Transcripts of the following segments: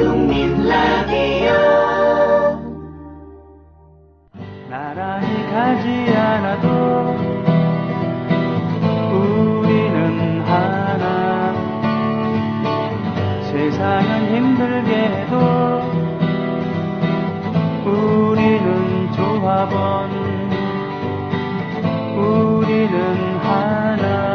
국민 라디오 나란히 가지 않아도 우리는 하나 세상은 힘들게 해도 우리는 조합원 우리는 하나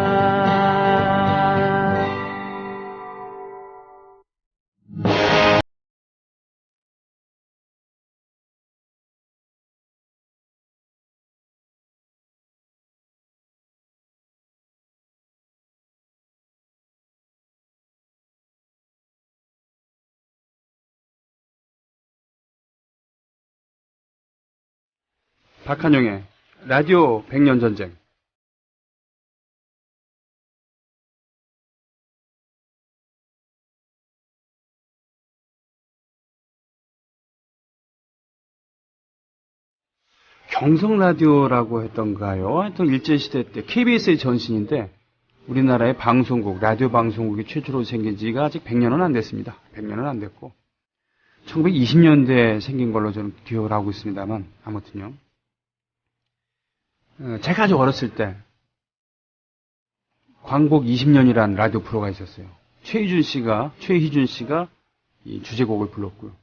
박한용의 라디오 100년 전쟁. 경성 라디오라고 했던가요? 하여튼 일제시대 때 KBS의 전신인데 우리나라의 방송국, 라디오 방송국이 최초로 생긴 지가 아직 100년은 안 됐습니다. 100년은 안 됐고 1920년대에 생긴 걸로 저는 기억을 하고 있습니다만 아무튼요. 제가 아주 어렸을 때 광복 20년이라는 라디오 프로가 있었어요. 최희준 씨가 이 주제곡을 불렀고요.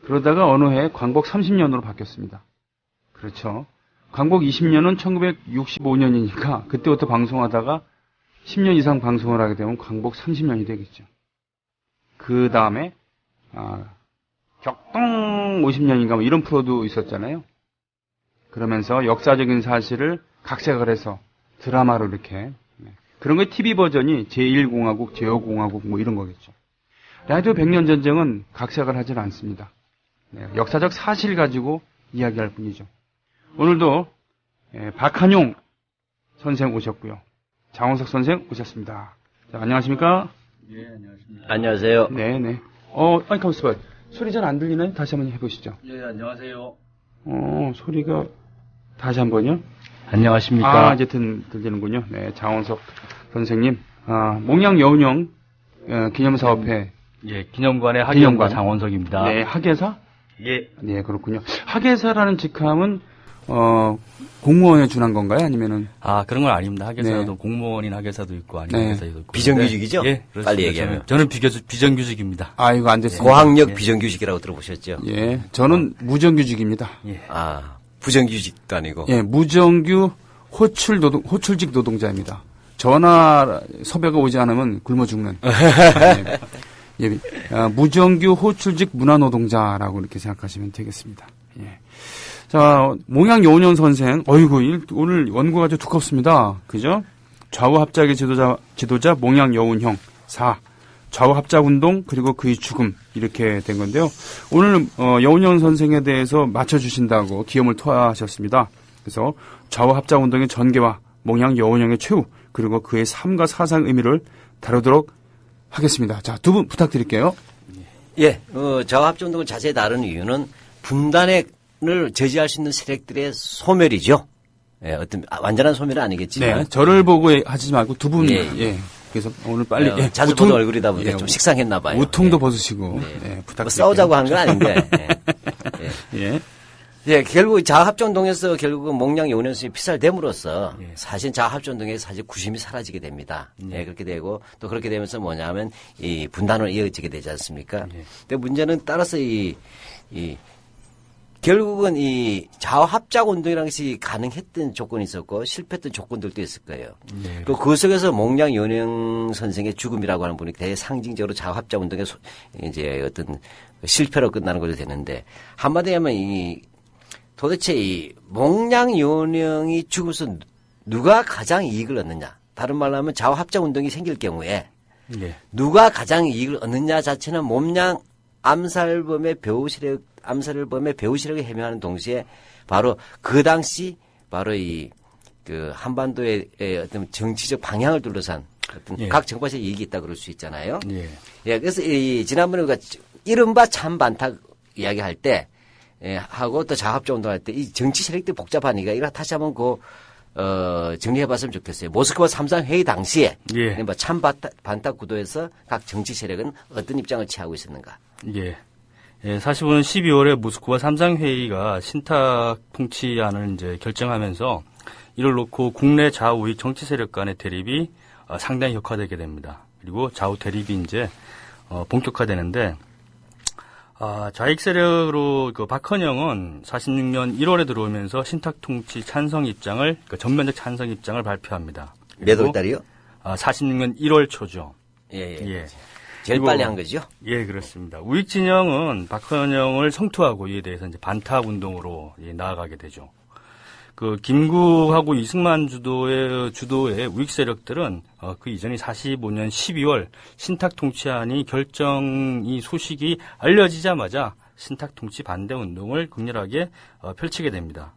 그러다가 어느 해 광복 30년으로 바뀌었습니다. 그렇죠. 광복 20년은 1965년이니까 그때부터 방송하다가 10년 이상 방송을 하게 되면 광복 30년이 되겠죠. 그 다음에 격동 50년인가 뭐 이런 프로도 있었잖아요. 그러면서 역사적인 사실을 각색을 해서 드라마로 이렇게 그런 게 TV 버전이 제1공화국, 제5공화국 뭐 이런 거겠죠. 라디오 100년 전쟁은 각색을 하질 않습니다. 역사적 사실 가지고 이야기할 뿐이죠. 오늘도 박한용 선생 오셨고요. 장원석 선생 오셨습니다. 자, 안녕하십니까? 예, 안녕하십니까. 안녕하세요. 네네. 아니, 가만있어 봐. 소리 잘 안 들리나요? 다시 한번 해보시죠. 예, 안녕하세요. 소리가 다시 한 번요? 안녕하십니까. 이제 들리는군요. 네, 장원석 선생님. 몽양 여운형 기념사업회. 예, 기념관의 학예연구가 장원석입니다. 네, 학예사? 예. 네, 그렇군요. 학예사라는 직함은 공무원에 준한 건가요? 아니면은? 그런 건 아닙니다. 학예사도 네. 공무원인 학예사도 있고 아닌 학예사도 있고. 비정규직이죠? 예, 그렇습니다. 빨리 얘기하면. 저는 비정규직입니다. 이거 안 됐습니다. 고학력 비정규직이라고 들어보셨죠? 예, 저는 무정규직입니다. 예. 부정규직도 아니고. 예, 무정규 호출직 노동자입니다. 전화 섭외가 오지 않으면 굶어 죽는. 무정규 호출직 문화노동자라고 이렇게 생각하시면 되겠습니다. 예. 자, 몽양 여운형 선생, 오늘 원고가 아주 두껍습니다. 그죠? 좌우합작의 지도자 몽양 여운형 4. 좌우합작운동 그리고 그의 죽음 이렇게 된 건데요. 오늘 여운형 선생에 대해서 맞춰주신다고 기염을 토하셨습니다. 그래서 좌우합작운동의 전개와 몽양 여운형의 최후 그리고 그의 삶과 사상 의미를 다루도록 하겠습니다. 자, 두 분 부탁드릴게요. 예, 좌우합작운동을 자세히 다루는 이유는 분단을 저지할 수 있는 세력들의 소멸이죠. 예, 완전한 소멸은 아니겠지만. 네, 저를 보고 하지 말고 두 분. 예. 그래서 오늘 빨리 자주 보는 얼굴이다 보니까 좀 식상했나 봐요. 우통도 벗으시고 부탁드립니다. 뭐 싸우자고 한 건 아닌데. 예, 결국 좌우합작운동에서 결국은 몽양 여운형 선생이 피살됨으로써 사실 좌우합작운동의 사실 구심이 사라지게 됩니다. 예, 그렇게 되고 또 그렇게 되면서 뭐냐면 이 분단으로 이어지게 되지 않습니까? 근데 문제는 따라서 결국은 이 좌우합작운동이라는 것이 가능했던 조건이 있었고 실패했던 조건들도 있을 거예요. 그리고 그 속에서 몽양 여운형 선생의 죽음이라고 하는 분이 대상징적으로 좌우합작운동의 이제 어떤 실패로 끝나는 걸로 되는데 한마디로 하면 도대체 이 몽양 여운형이 죽으면서 누가 가장 이익을 얻느냐. 다른 말로 하면 좌우합작운동이 생길 경우에 누가 가장 이익을 얻느냐 자체는 몽양 암살범의 배후 세력을 해명하는 동시에 바로 그 당시 바로 그 한반도의 어떤 정치적 방향을 둘러싼 어떤 각 정파적 이익이 있다 그럴 수 있잖아요. 예, 그래서 지난번에 우리가 이른바 찬반탁 이야기할 때 하고 또 좌우합작운동할 때 이 정치 세력들이 복잡하니까 이거 다시 한번 정리해봤으면 좋겠어요. 모스크바 3상 회의 당시에 찬반탁 구도에서 각 정치 세력은 어떤 입장을 취하고 있었는가. 예. 예, 45년 12월에 모스크바 삼상회의가 신탁 통치안을 이제 결정하면서 이를 놓고 국내 좌우익 정치 세력 간의 대립이 상당히 격화되게 됩니다. 그리고 좌우 대립이 이제 본격화되는데 좌익 세력으로 그 박헌영은 46년 1월에 들어오면서 신탁 통치 찬성 입장을 전면적 찬성 입장을 발표합니다. 몇 월 달이요? 46년 1월 초죠. 예. 제일 빨리 한 거죠? 예, 그렇습니다. 우익 진영은 박헌영을 성토하고 이에 대해서 이제 반탁 운동으로 나아가게 되죠. 그 김구하고 이승만 주도의 우익 세력들은 그 이전이 45년 12월 신탁 통치안이 결정이 소식이 알려지자마자 신탁 통치 반대 운동을 극렬하게 펼치게 됩니다.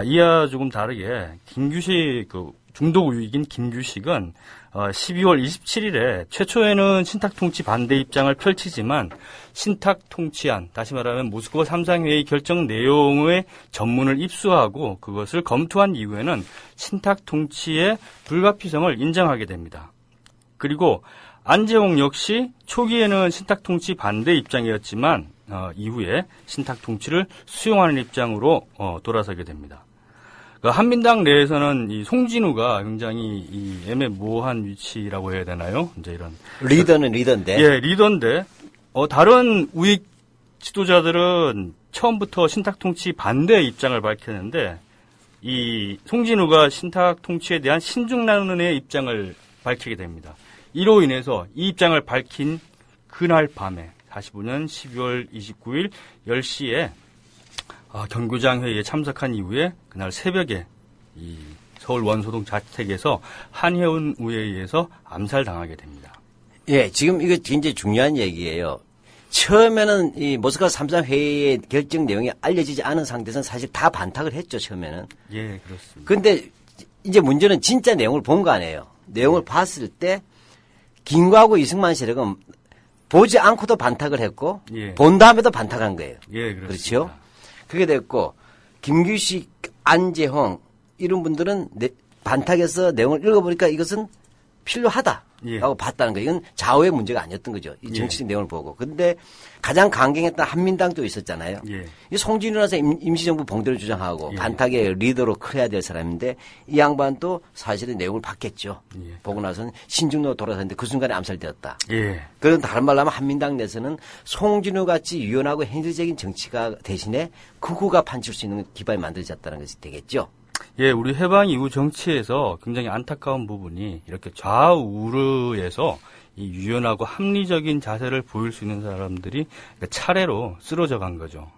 이와 조금 다르게 김규식 중도 우익인 김규식은 12월 27일에 최초에는 신탁 통치 반대 입장을 펼치지만 신탁 통치안, 다시 말하면 모스크바 삼상회의 결정 내용의 전문을 입수하고 그것을 검토한 이후에는 신탁 통치의 불가피성을 인정하게 됩니다. 그리고 안재홍 역시 초기에는 신탁 통치 반대 입장이었지만 이후에 신탁 통치를 수용하는 입장으로 돌아서게 됩니다. 한민당 내에서는 이 송진우가 굉장히 이 애매모호한 위치라고 해야 되나요? 이제 이런 리더는 리더인데. 예, 리더인데 다른 우익 지도자들은 처음부터 신탁 통치 반대 입장을 밝혔는데 이 송진우가 신탁 통치에 대한 신중란의 입장을 밝히게 됩니다. 이로 인해서 이 입장을 밝힌 그날 밤에 45년 12월 29일 10시에 경교장 회의에 참석한 이후에 그날 새벽에 이 서울 원소동 자택에서 한혜원 의회에 의해서 암살당하게 됩니다. 예, 지금 이거 굉장히 중요한 얘기예요. 처음에는 이 모스크바 삼상회의의 결정 내용이 알려지지 않은 상태에서는 사실 다 반탁을 했죠, 처음에는. 예, 그렇습니다. 근데 이제 문제는 진짜 내용을 본 거 아니에요. 내용을 봤을 때 김구하고 이승만 세력은 보지 않고도 반탁을 했고 본 다음에도 반탁한 거예요. 예, 그렇습니다. 그렇죠? 그게 됐고 김규식, 안재홍 이런 분들은 반탁해서 내용을 읽어보니까 이것은 필요하다라고 봤다는 거예요. 이건 좌우의 문제가 아니었던 거죠. 이 정치적 내용을 보고. 그런데 가장 강경했던 한민당도 있었잖아요. 이 송진우라서 임시정부 봉대를 주장하고 반탁의 리더로 커야 될 사람인데 이 양반도 사실은 내용을 봤겠죠. 보고 나서는 신중로 돌아섰는데 그 순간에 암살되었다. 그런 다른 말로 하면 한민당 내에서는 송진우 같이 유연하고 현실적인 정치가 대신에 극우가 판칠 수 있는 기반이 만들어졌다는 것이 되겠죠. 예, 우리 해방 이후 정치에서 굉장히 안타까운 부분이 이렇게 좌우르에서 이 유연하고 합리적인 자세를 보일 수 있는 사람들이 차례로 쓰러져 간 거죠.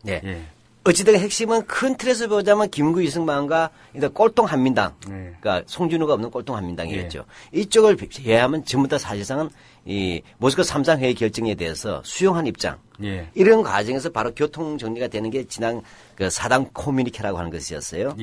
네. 어찌됐든 핵심은 큰 틀에서 보자면 김구 이승만과 꼴통 한민당, 그러니까 송진우가 없는 꼴통 한민당이었죠. 이쪽을 제외하면 전부 다 사실상은 이 모스크바 삼상회의 결정에 대해서 수용한 입장. 이런 과정에서 바로 교통 정리가 되는 게 지난 그 사당 커뮤니케라고 하는 것이었어요.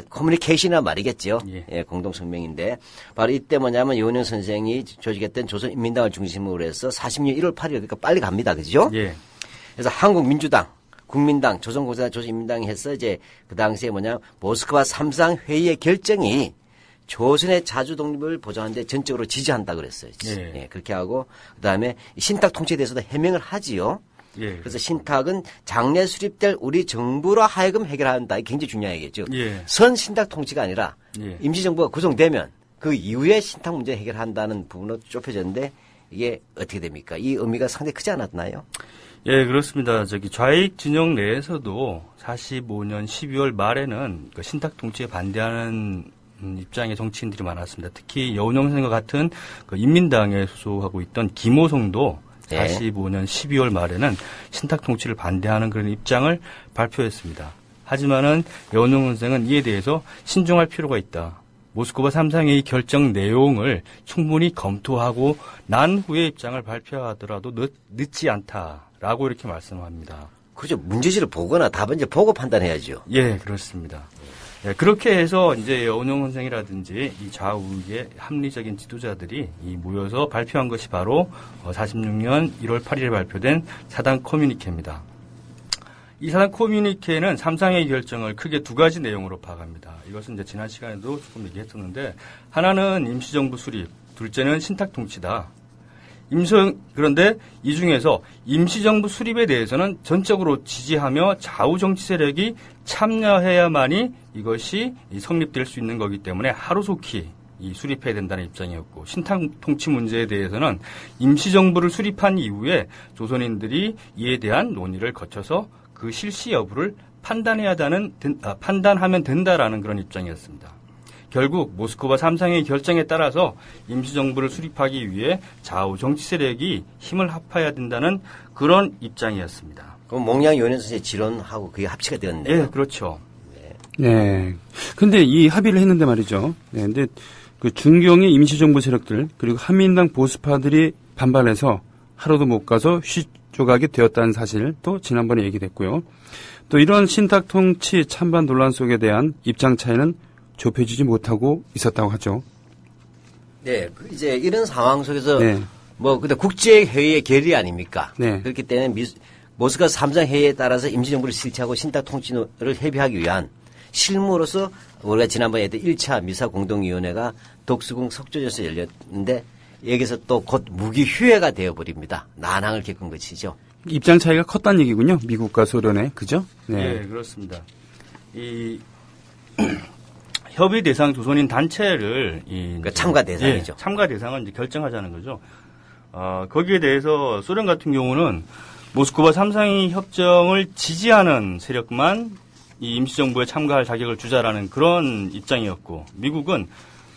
커뮤니케이션이란 말이겠죠. 공동 성명인데 바로 이때 뭐냐면 이원영 선생이 조직했던 조선인민당을 중심으로 해서 40년 1월 8일 그러니까 빨리 갑니다, 그죠? 그래서 한국민주당, 국민당, 조선공산당, 조선인민당이 해서 이제 그 당시에 뭐냐 모스크바 삼상회의의 결정이 조선의 자주 독립을 보장하는 데 전적으로 지지한다 그랬어요. 그렇게 하고 그다음에 신탁 통치에 대해서도 해명을 하지요. 그래서 신탁은 장래 수립될 우리 정부로 하여금 해결한다. 이게 굉장히 중요한 얘기죠. 선 신탁 통치가 아니라 임시정부가 구성되면 그 이후에 신탁 문제 해결한다는 부분으로 좁혀졌는데 이게 어떻게 됩니까? 이 의미가 상당히 크지 않았나요? 예, 그렇습니다. 좌익 진영 내에서도 45년 12월 말에는 그 신탁 통치에 반대하는 입장의 정치인들이 많았습니다. 특히 여운형 선생과 같은 그 인민당에 소속하고 있던 김호성도 45년 12월 말에는 신탁 통치를 반대하는 그런 입장을 발표했습니다. 하지만은 여운형 선생은 이에 대해서 신중할 필요가 있다. 모스크바 삼상회의 결정 내용을 충분히 검토하고 난 후에 입장을 발표하더라도 늦지 않다라고 이렇게 말씀합니다. 그렇죠. 문제지를 보거나 답은 이제 보고 판단해야죠. 예, 그렇습니다. 그렇게 해서 이제 여운형 선생이라든지 이 좌우의 합리적인 지도자들이 모여서 발표한 것이 바로 46년 1월 8일에 발표된 사당 커뮤니케입니다. 이 사당 커뮤니케는 삼상회의 결정을 크게 두 가지 내용으로 파악합니다. 이것은 이제 지난 시간에도 조금 얘기했었는데 하나는 임시정부 수립, 둘째는 신탁 통치다. 그런데 이 중에서 임시정부 수립에 대해서는 전적으로 지지하며 좌우 정치 세력이 참여해야만이 이것이 성립될 수 있는 거기 때문에 하루속히 수립해야 된다는 입장이었고, 신탁 통치 문제에 대해서는 임시정부를 수립한 이후에 조선인들이 이에 대한 논의를 거쳐서 그 실시 여부를 판단하면 된다라는 그런 입장이었습니다. 결국 모스크바 3상의 결정에 따라서 임시정부를 수립하기 위해 좌우 정치 세력이 힘을 합해야 된다는 그런 입장이었습니다. 그럼 몽양 요원 선생의 지론하고 그게 합치가 되었네요. 네, 그렇죠. 네. 근데 이 합의를 했는데 말이죠. 네. 근데 그 중경의 임시정부 세력들 그리고 한민당 보수파들이 반발해서 하루도 못 가서 휘조각이 되었다는 사실 또 지난번에 얘기됐고요. 또 이런 신탁 통치 찬반 논란 속에 대한 입장 차이는 좁혀지지 못하고 있었다고 하죠. 네, 이제 이런 상황 속에서 네. 근데 국제회의의 결의 아닙니까? 네. 그렇기 때문에 모스크바 3장 회의에 따라서 임시정부를 실시하고 신탁 통치를 협의하기 위한 실무로서 우리가 지난번에 했던 1차 미사 공동위원회가 독수궁 석조에서 열렸는데 여기서 또 곧 무기 휴회가 되어버립니다. 난항을 겪은 것이죠. 입장 차이가 컸다는 얘기군요. 미국과 소련의. 그죠? 네, 그렇습니다. 이 협의 대상 조선인 단체를 그러니까 참가 대상이죠. 참가 대상은 이제 결정하자는 거죠. 거기에 대해서 소련 같은 경우는 모스크바 3상의 협정을 지지하는 세력만 이 임시정부에 참가할 자격을 주자라는 그런 입장이었고, 미국은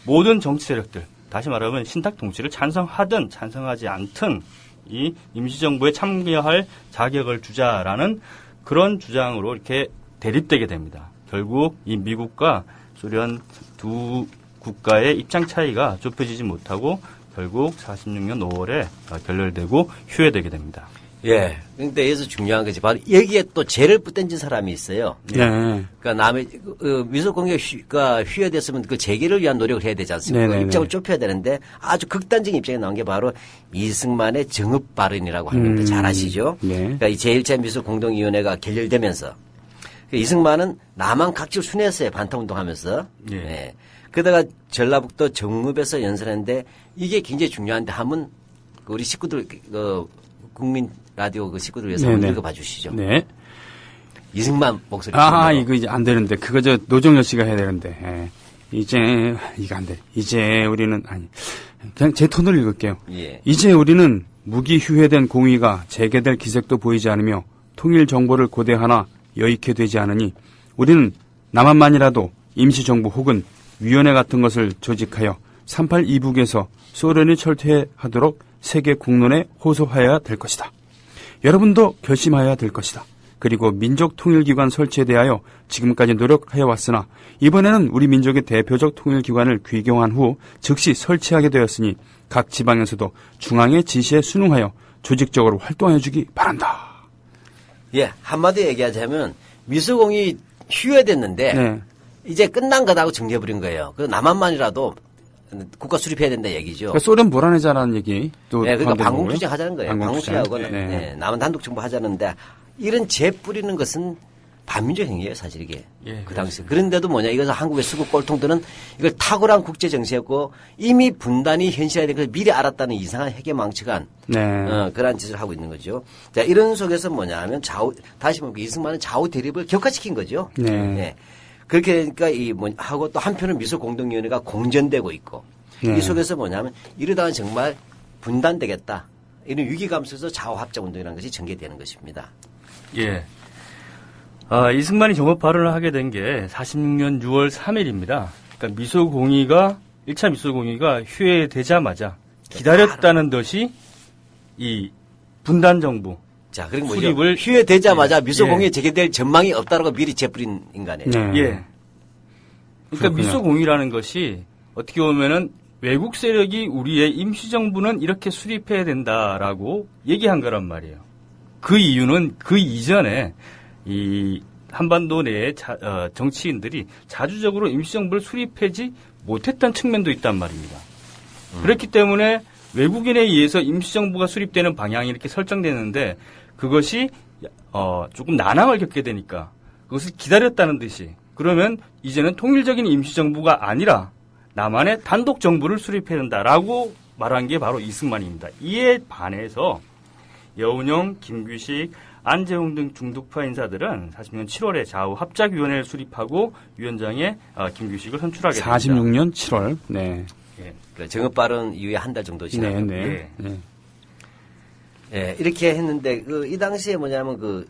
모든 정치 세력들, 다시 말하면 신탁 통치를 찬성하든 찬성하지 않든 이 임시정부에 참여할 자격을 주자라는 그런 주장으로 이렇게 대립되게 됩니다. 결국 이 미국과 소련 두 국가의 입장 차이가 좁혀지지 못하고 결국 46년 5월에 결렬되고 휴회되게 됩니다. 예. 근데 여기서 중요한 것이 바로 여기에 또 죄를 붙던진 사람이 있어요. 네. 그러니까 남의 미소공개가 휴회됐으면 그 재개를 위한 노력을 해야 되지 않습니까? 네네네. 입장을 좁혀야 되는데 아주 극단적인 입장이 나온 게 바로 이승만의 정읍 발언이라고 하는 건데 잘 아시죠? 네. 그러니까 이 제1차 미소공동위원회가 결렬되면서 이승만은 남한 각지를 순회했어요. 반타운동하면서. 예. 예. 그러다가 전라북도 정읍에서 연설했는데 이게 굉장히 중요한데 한번 우리 식구들 국민 라디오 그 식구들 위해서 한번 읽어봐 주시죠. 네. 이승만 목소리. 이거 이제 안 되는데. 그거 노정열 씨가 해야 되는데. 예. 이제, 이거 안 돼. 이제 우리는, 그냥 제 톤으로 읽을게요. 예. 이제 우리는 무기 휴회된 공의가 재개될 기색도 보이지 않으며 통일 정보를 고대 하나 여의케 되지 않으니 우리는 남한만이라도 임시정부 혹은 위원회 같은 것을 조직하여 38 이북에서 소련이 철퇴하도록 세계 국론에 호소하여야 될 것이다. 여러분도 결심하여야 될 것이다. 그리고 민족통일기관 설치에 대하여 지금까지 노력하여 왔으나 이번에는 우리 민족의 대표적 통일기관을 귀경한 후 즉시 설치하게 되었으니 각 지방에서도 중앙의 지시에 순응하여 조직적으로 활동해 주기 바란다. 예, 한마디 얘기하자면 미소공이 휴회됐는데 네. 이제 끝난 거다고 정리해버린 거예요. 그 남한만이라도 국가 수립해야 된다 얘기죠. 그러니까 소련 몰아내자라는 얘기 또 네, 그러니까 포함되는 방공투쟁 거고요. 하자는 거예요. 방공투쟁. 방공투쟁하고는 네. 네, 남한 단독 정부 하자는데 이런 재 뿌리는 것은 반민족 행위예요, 사실 이게. 예, 그 당시. 그런데도 이것은 한국의 수국 꼴통들은 이걸 탁월한 국제 정세였고 이미 분단이 현실화된 것을 미리 알았다는 이상한 해계망측한 네. 그러한 짓을 하고 있는 거죠. 자, 이런 속에서 뭐냐면 다시 말하면 이승만은 좌우 대립을 격화시킨 거죠. 네. 그렇게 그러니까 하고 또 한편은 미소공동위원회가 공전되고 있고 네. 이 속에서 뭐냐면 이러다가 정말 분단되겠다. 이런 위기감 속에서 좌우합작운동이라는 것이 전개되는 것입니다. 예. 이승만이 정업 발언을 하게 된 게 46년 6월 3일입니다. 그러니까 1차 미소공의가 휴회되자마자 기다렸다는 듯이 이 분단 정부 자, 그리고 뭐죠? 수립을 휴회되자마자 예. 미소공의에 예. 재개될 전망이 없다라고 미리 재뿌린 인간이에요. 네. 예. 그러니까 그렇군요. 미소공의라는 것이 어떻게 보면은 외국 세력이 우리의 임시정부는 이렇게 수립해야 된다라고 얘기한 거란 말이에요. 그 이유는 그 이전에 이 한반도 내의 정치인들이 자주적으로 임시정부를 수립하지 못했던 측면도 있단 말입니다. 그렇기 때문에 외국인에 의해서 임시정부가 수립되는 방향이 이렇게 설정되는데 그것이 조금 난항을 겪게 되니까 그것을 기다렸다는 듯이 그러면 이제는 통일적인 임시정부가 아니라 남한의 단독 정부를 수립해야 된다라고 말한 게 바로 이승만입니다. 이에 반해서 여운형, 김규식, 안재홍 등 중도파 인사들은 46년 7월에 좌우 합작위원회를 수립하고 위원장에 김규식을 선출하게 됩니다. 46년 7월. 네. 예. 그 정업 발언 이후에 한 달 정도 네, 지나고. 네. 예. 네. 예, 이렇게 했는데 이 당시에 뭐냐면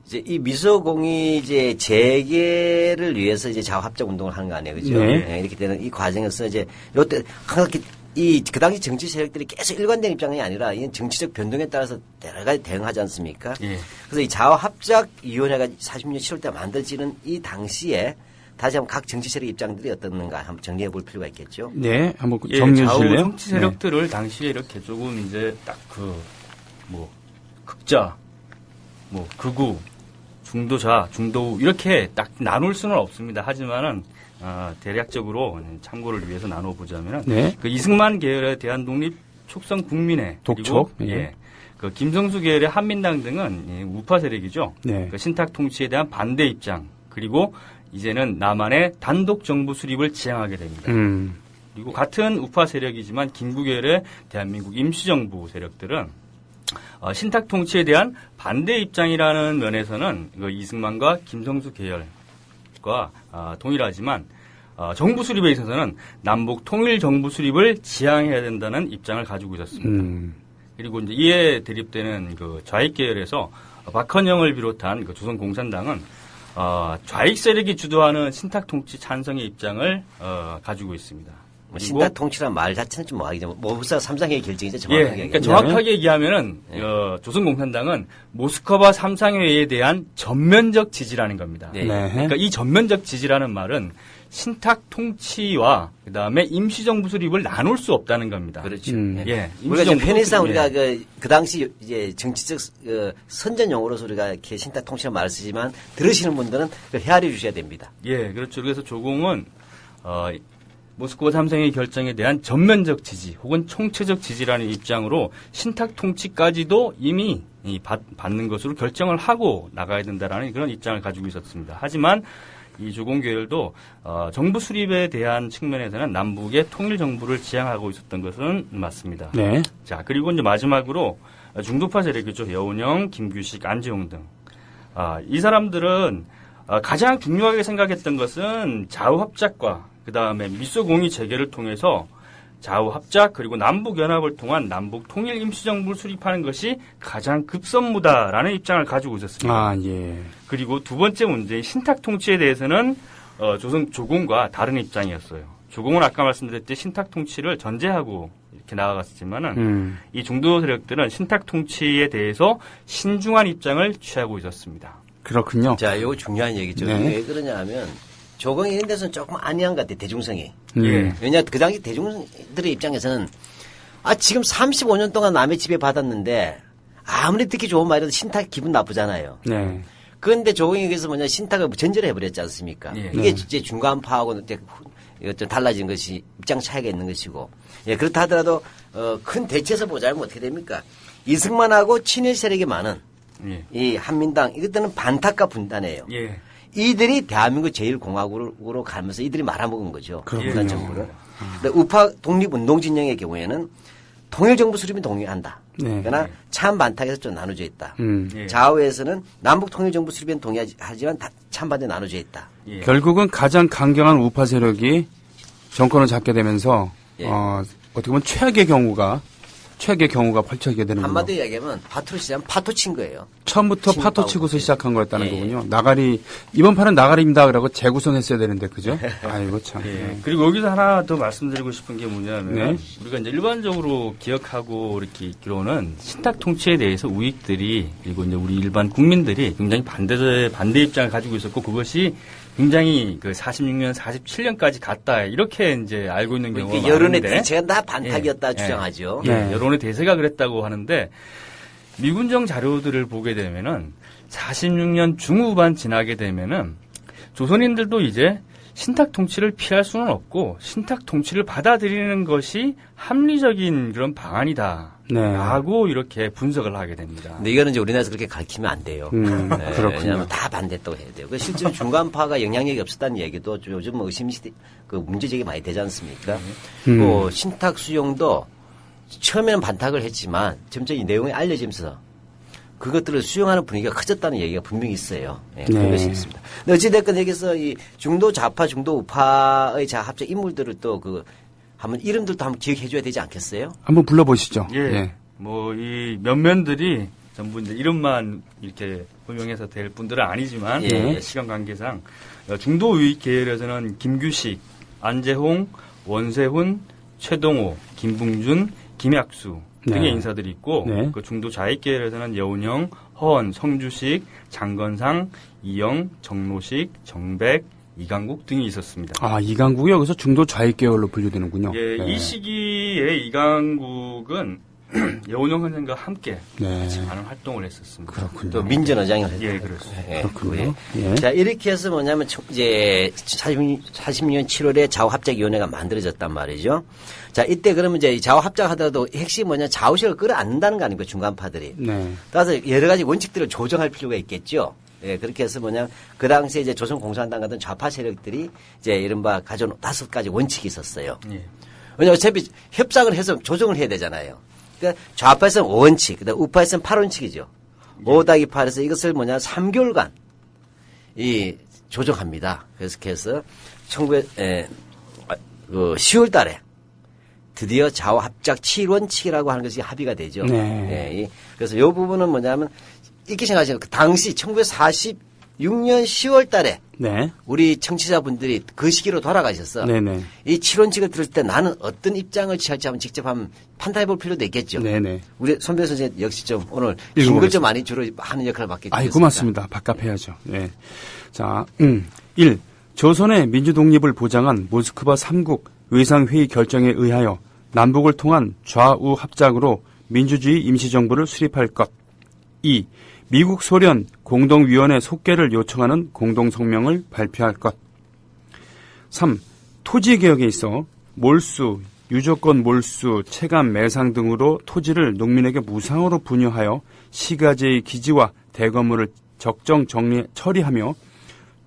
이제 이 미소공이 이제 재개를 위해서 이제 좌우합작 운동을 하는 거 아니에요, 그죠? 네. 예, 이렇게 되는 이 과정에서 이제 요때 항상 그 당시 정치 세력들이 계속 일관된 입장이 아니라 이 정치적 변동에 따라서 여러 가지 대응하지 않습니까? 예. 그래서 이 좌우합작위원회가 40년 7월 때 만들어지는 이 당시에 다시 한번 각 정치 세력 입장들이 어떻는가 한번 정리해 볼 필요가 있겠죠. 네, 한번 예, 정리해 좌우 주실래요? 정치 세력들을 당시에 이렇게 조금 이제 딱 극자, 극우, 중도자, 중도우 이렇게 딱 나눌 수는 없습니다. 하지만은 대략적으로 참고를 위해서 나눠보자면은 네. 그 이승만 계열의 대한독립 촉성 국민회 독촉, 그리고 예. 그 김성수 계열의 한민당 등은 우파 세력이죠. 네. 그 신탁 통치에 대한 반대 입장 그리고 이제는 남한의 단독 정부 수립을 지향하게 됩니다. 그리고 같은 우파 세력이지만 김구계열의 대한민국 임시정부 세력들은 신탁 통치에 대한 반대 입장이라는 면에서는 이승만과 김성수 계열과 동일하지만 정부 수립에 있어서는 남북 통일 정부 수립을 지향해야 된다는 입장을 가지고 있었습니다. 그리고 이제 이에 대립되는 그 좌익 계열에서 박헌영을 비롯한 그 조선공산당은 좌익 세력이 주도하는 신탁 통치 찬성의 입장을 가지고 있습니다. 신탁 통치란 말 자체는 좀 뭐하기 좀 모부사 삼상회의 결정이죠. 예, 정확하게. 그러니까 정확하게 얘기하면은 조선공산당은 모스크바 삼상회의에 대한 전면적 지지라는 겁니다. 네. 네. 그러니까 이 전면적 지지라는 말은 신탁 통치와 그다음에 임시정부 수립을 나눌 수 없다는 겁니다. 그렇죠. 예, 우리가 지금 편의상 수립, 우리가 그 당시 이제 정치적 선전 용어로서 우리가 이렇게 신탁 통치란 말을 쓰지만 들으시는 분들은 헤아려 주셔야 됩니다. 예, 그렇죠. 그래서 조공은 모스크바 삼상회의 결정에 대한 전면적 지지 혹은 총체적 지지라는 입장으로 신탁 통치까지도 이미 받는 것으로 결정을 하고 나가야 된다라는 그런 입장을 가지고 있었습니다. 하지만 이 조공 계열도 정부 수립에 대한 측면에서는 남북의 통일 정부를 지향하고 있었던 것은 맞습니다. 네. 자, 그리고 이제 마지막으로 중도파 세력이죠. 여운형, 김규식, 안재홍 등. 이 사람들은 가장 중요하게 생각했던 것은 좌우합작과 그 다음에 미소공의 재개를 통해서 좌우합작 그리고 남북연합을 통한 남북 통일 임시정부를 수립하는 것이 가장 급선무다라는 입장을 가지고 있었습니다. 아, 예. 그리고 두 번째 문제인 신탁 통치에 대해서는 조공과 다른 입장이었어요. 조공은 아까 말씀드렸듯이 신탁 통치를 전제하고 이렇게 나아갔지만은 이 중도 세력들은 신탁 통치에 대해서 신중한 입장을 취하고 있었습니다. 그렇군요. 자, 이거 중요한 얘기죠. 네. 왜 그러냐 하면 조공이 이런 데서는 조금 안이한 것 같아요. 대중성이. 예. 왜냐 그 당시 대중들의 입장에서는 지금 35년 동안 남의 지배 받았는데 아무리 듣기 좋은 말이라도 신탁 기분 나쁘잖아요. 네. 그런데 조공이 여기서 전제를 해버렸지 않습니까? 예. 이게 이제 중간파하고는 이거 좀 달라진 것이 입장 차이가 있는 것이고. 예, 그렇다 하더라도 큰 대체에서 보자면 어떻게 됩니까? 이승만하고 친일 세력이 많은 예. 이 한민당 이것들은 반탁과 분단이에요. 예. 이들이 대한민국 제1공화국으로 가면서 이들이 말아먹은 거죠. 그렇군요. 분단 정부를. 근데 우파 독립운동진영의 경우에는 통일정부 수립은 동의한다. 네. 그러나 찬반탁에서 좀 나눠져 있다. 예. 좌우에서는 남북 통일정부 수립은 동의하지만 찬반대 나눠져 있다. 예. 결국은 가장 강경한 우파 세력이 정권을 잡게 되면서 예. 어떻게 보면 최악의 경우가 펼쳐지게 되는 거죠. 한마디로 이야기하면 파토를 시작하면 파토 친 거예요. 처음부터 친박으로. 파토 치고서 시작한 거였다는 예, 예. 거군요. 나가리 이번 판은 나가리입니다. 그러고 재구성했어야 되는데 그죠? 아이고 참. 예. 그리고 여기서 하나 더 말씀드리고 싶은 게 뭐냐면 네. 우리가 이제 일반적으로 기억하고 이렇게 있기로는 신탁 통치에 대해서 우익들이 그리고 이제 우리 일반 국민들이 굉장히 반대 입장을 가지고 있었고 그것이 굉장히 그 46년, 47년까지 갔다 이렇게 이제 알고 있는 경우가 많은데 여론의 대체가 다 반탁이었다 예. 주장하죠. 예. 네. 여론의 대세가 그랬다고 하는데 미군정 자료들을 보게 되면은 46년 중후반 지나게 되면은 조선인들도 이제 신탁 통치를 피할 수는 없고 신탁 통치를 받아들이는 것이 합리적인 그런 방안이다. 네. 라고 이렇게 분석을 하게 됩니다. 근데 이거는 이제 우리나라에서 그렇게 가르치면 안 돼요. 그렇군요. 왜냐하면 다 반대했다고 해야 돼요. 실제로 중간파가 영향력이 없었다는 얘기도 요즘 의심시 그 문제제기 많이 되지 않습니까? 또 신탁 수용도 처음에는 반탁을 했지만 점점 이 내용이 알려지면서 그것들을 수용하는 분위기가 커졌다는 얘기가 분명히 있어요. 예, 그런 것이 있습니다. 근데 어찌됐건 여기서 이 중도 좌파, 중도 우파의 자합적 인물들을 또 한번 이름들도 한번 기억해 줘야 되지 않겠어요? 한번 불러보시죠. 예. 뭐, 이 면면들이 전부 이제 이름만 이렇게 호명해서 될 분들은 아니지만, 시간 관계상, 중도 우익 계열에서는 김규식, 안재홍, 원세훈, 최동호, 김붕준, 김약수 등의 인사들이 있고, 그 중도 좌익 계열에서는 여운형, 허원, 성주식, 장건상, 이영, 정로식, 정백, 이강국 등이 있었습니다. 아, 이강국이 여기서 중도 좌익 계열로 분류되는군요. 이 시기에 이강국은 여운형 선생과 함께 같이 많은 활동을 했었습니다. 그렇군요. 또 민전의장을 했죠. 예, 그렇습니다. 그렇군요. 자, 이렇게 해서 뭐냐면 이제 40년 7월에 좌우합작위원회가 만들어졌단 말이죠. 자, 이때 그러면 이제 좌우합작하더라도 핵심이 뭐냐, 좌우식을 끌어안는다는 거 아닙니까, 중간파들이. 따라서 여러 가지 원칙들을 조정할 필요가 있겠죠. 예, 그렇게 해서 뭐냐, 그 당시에 이제 조선공산당 같은 좌파 세력들이 이제 이른바 가져온 5가지 원칙이 있었어요. 왜냐면 어차피 협상을 해서 조정을 해야 되잖아요. 그러니까 좌파에서는 5원칙, 그다음 우파에서는 8원칙이죠. 5-8에서 이것을 뭐냐, 3개월간 조정합니다. 그래서 10월 달에 드디어 좌우합작 7원칙이라고 하는 것이 합의가 되죠. 그래서 이 부분은 뭐냐면 이렇게 생각하시면 그 당시 1946년 10월 달에 우리 청취자분들이 그 시기로 돌아가셔서 이 7원칙을 들을 때 나는 어떤 입장을 취할지 한번 직접 한번 판단해 볼 필요도 있겠죠. 우리 손배 선생님 역시 좀 오늘 긴 걸 좀 많이 주로 하는 역할을 맡게 되셨습니다. 고맙습니다. 바깥해야죠. 자, 1. 조선의 민주독립을 보장한 모스크바 3국 의상회의 결정에 의하여 남북을 통한 좌우 합작으로 민주주의 임시정부를 수립할 것. 2. 미국 소련 공동위원회 속개를 요청하는 공동성명을 발표할 것. 3. 토지개혁에 있어 몰수, 유조건 몰수, 체감 매상 등으로 토지를 농민에게 무상으로 분유하여 시가지의 기지와 대건물을 적정 처리하며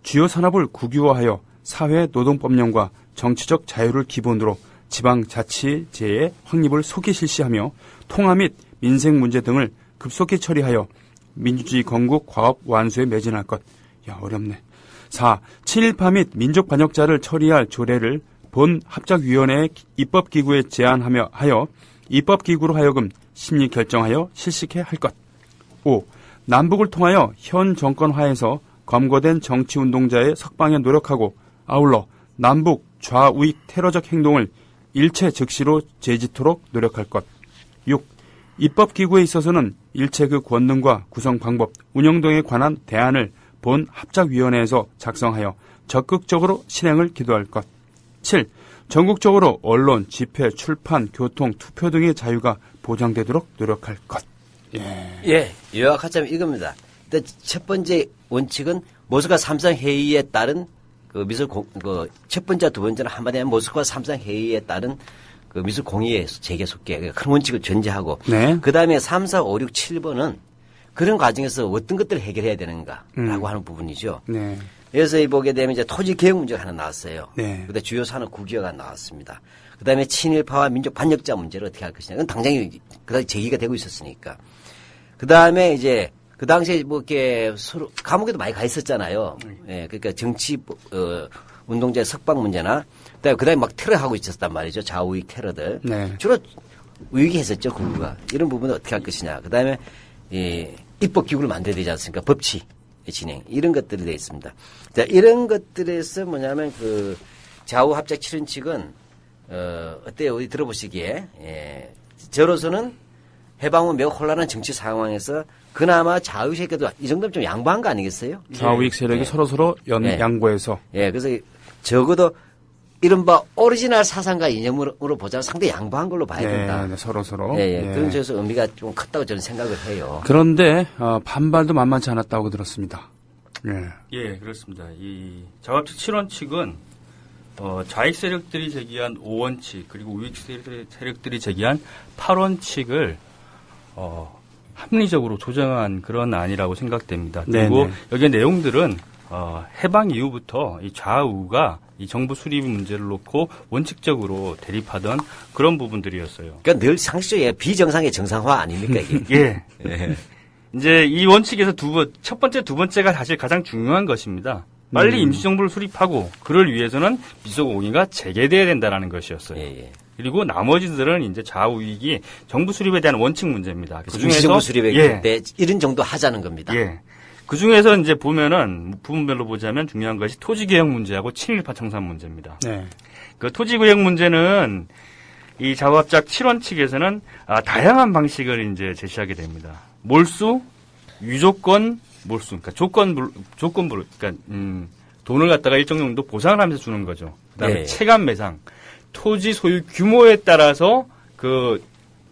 주요 산업을 국유화하여 사회 노동법령과 정치적 자유를 기본으로 지방자치제의 확립을 속히 실시하며 통화 및 민생 문제 등을 급속히 처리하여 민주주의 건국 과업 완수에 매진할 것. 야, 어렵네. 4. 친일파 및 민족 반역자를 처리할 조례를 본 합작위원회의 입법기구에 제안하여 입법기구로 하여금 심의 결정하여 실시케 할 것. 5. 남북을 통하여 현 정권 하에서 검거된 정치운동자의 석방에 노력하고 아울러 남북 좌우익 테러적 행동을 일체 즉시로 제지토록 노력할 것. 6. 입법기구에 있어서는 일체 그 권능과 구성 방법, 운영 등에 관한 대안을 본 합작위원회에서 작성하여 적극적으로 실행을 기도할 것. 7. 전국적으로 언론, 집회, 출판, 교통, 투표 등의 자유가 보장되도록 노력할 것. 요약하자면 이겁니다. 일단 첫 번째 원칙은 모스크바 3상 회의에 따른 첫 번째와 두 번째는 한마디 하면 모스크바 3상 회의에 따른 그 미술 공의회 재개 속개 큰 원칙을 전제하고 그 다음에 3, 4, 5, 6, 7번은 그런 과정에서 어떤 것들을 해결해야 되는가라고 하는 부분이죠. 그래서 이 보게 되면 이제 토지 개혁 문제가 하나 나왔어요. 그다음에 주요 산업 국유화가 나왔습니다. 그다음에 친일파와 민족 반역자 문제를 어떻게 할 것이냐. 그건 당장에 그다음에 제기가 되고 있었으니까. 그다음에 이제 그 당시에 뭐 이렇게 서로 감옥에도 많이 가 있었잖아요. 그러니까 정치 운동자의 석방 문제나 그다음에 막 테러하고 있었단 말이죠. 좌우익 테러들. 주로 우익이 했었죠. 국가가. 이런 부분을 어떻게 할 것이냐. 그다음에 입법기구를 만들어야 되지 않습니까? 법치 진행. 이런 것들이 되어 있습니다. 자, 이런 것들에서 뭐냐면 그 좌우합작 7원칙은 어때요? 어디 들어보시기에 저로서는 해방 후 매우 혼란한 정치 상황에서 그나마 좌우익 세력도 이 정도면 좀 양보한 거 아니겠어요? 좌우익 세력이 서로서로 양보해서. 그래서 적어도 이른바 오리지널 사상과 이념으로 보자면 상당히 양보한 걸로 봐야 된다. 서로서로. 그런 점에서 의미가 좀 컸다고 저는 생각을 해요. 그런데 반발도 만만치 않았다고 들었습니다. 그렇습니다. 이 좌우합작 7원칙은 좌익 세력들이 제기한 5원칙 그리고 우익 세력들이 제기한 8원칙을 합리적으로 조정한 그런 안이라고 생각됩니다. 그리고 여기의 내용들은 해방 이후부터 이 좌우가 이 정부 수립 문제를 놓고 원칙적으로 대립하던 그런 부분들이었어요. 그러니까 늘 상식적인 비정상의 정상화 아닙니까 이게? 예. 예. 이제 이 원칙에서 첫 번째, 두 번째가 사실 가장 중요한 것입니다. 빨리 임시정부를 수립하고 그를 위해서는 미소공의가 재개돼야 된다라는 것이었어요. 예. 그리고 나머지들은 이제 좌우익이 정부 수립에 대한 원칙 문제입니다. 그 중에서 임시정부 수립에 때 이런 정도 하자는 겁니다. 예. 그 중에서 이제 보면은 부분별로 보자면 중요한 것이 토지개혁 문제하고 친일파 청산 문제입니다. 네. 그 토지개혁 문제는 이 좌우합작 7원 측에서는 다양한 방식을 이제 제시하게 됩니다. 몰수, 유조건, 몰수, 그러니까 조건부, 그러니까 돈을 갖다가 일정 정도 보상을 하면서 주는 거죠. 그다음에 네. 체감 매상, 토지 소유 규모에 따라서 그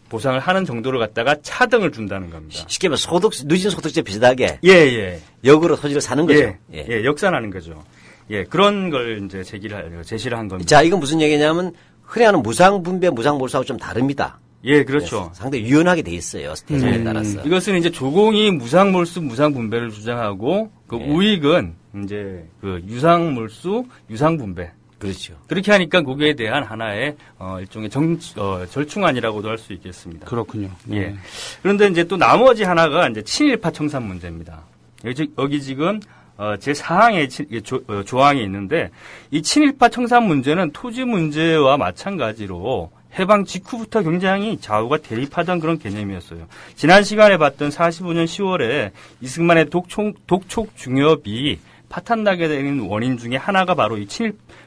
보상을 하는 정도를 갖다가 차등을 준다는 겁니다. 쉽게 말하면 누진 소득세 비슷하게 예. 역으로 토지를 사는 거죠. 예, 역산하는 거죠. 예, 그런 걸 이제 제시를 한 겁니다. 자, 이건 무슨 얘기냐면 흔히 하는 무상분배, 무상몰수하고 좀 다릅니다. 예, 그렇죠. 상당히 유연하게 돼 있어요. 대상에 따라서. 이것은 이제 조공이 무상몰수, 무상분배를 주장하고 그 예. 우익은 이제 그 유상몰수, 유상분배. 그렇죠. 그렇게 하니까 거기에 대한 하나의 일종의 절충안이라고도 할 수 있겠습니다. 그렇군요. 네. 예. 그런데 이제 또 나머지 하나가 이제 친일파 청산 문제입니다. 여기 지금 제 4항에 조항이 있는데 이 친일파 청산 문제는 토지 문제와 마찬가지로 해방 직후부터 굉장히 좌우가 대립하던 그런 개념이었어요. 지난 시간에 봤던 45년 10월에 이승만의 독촉 중엽이 파탄나게 되는 원인 중에 하나가 바로 이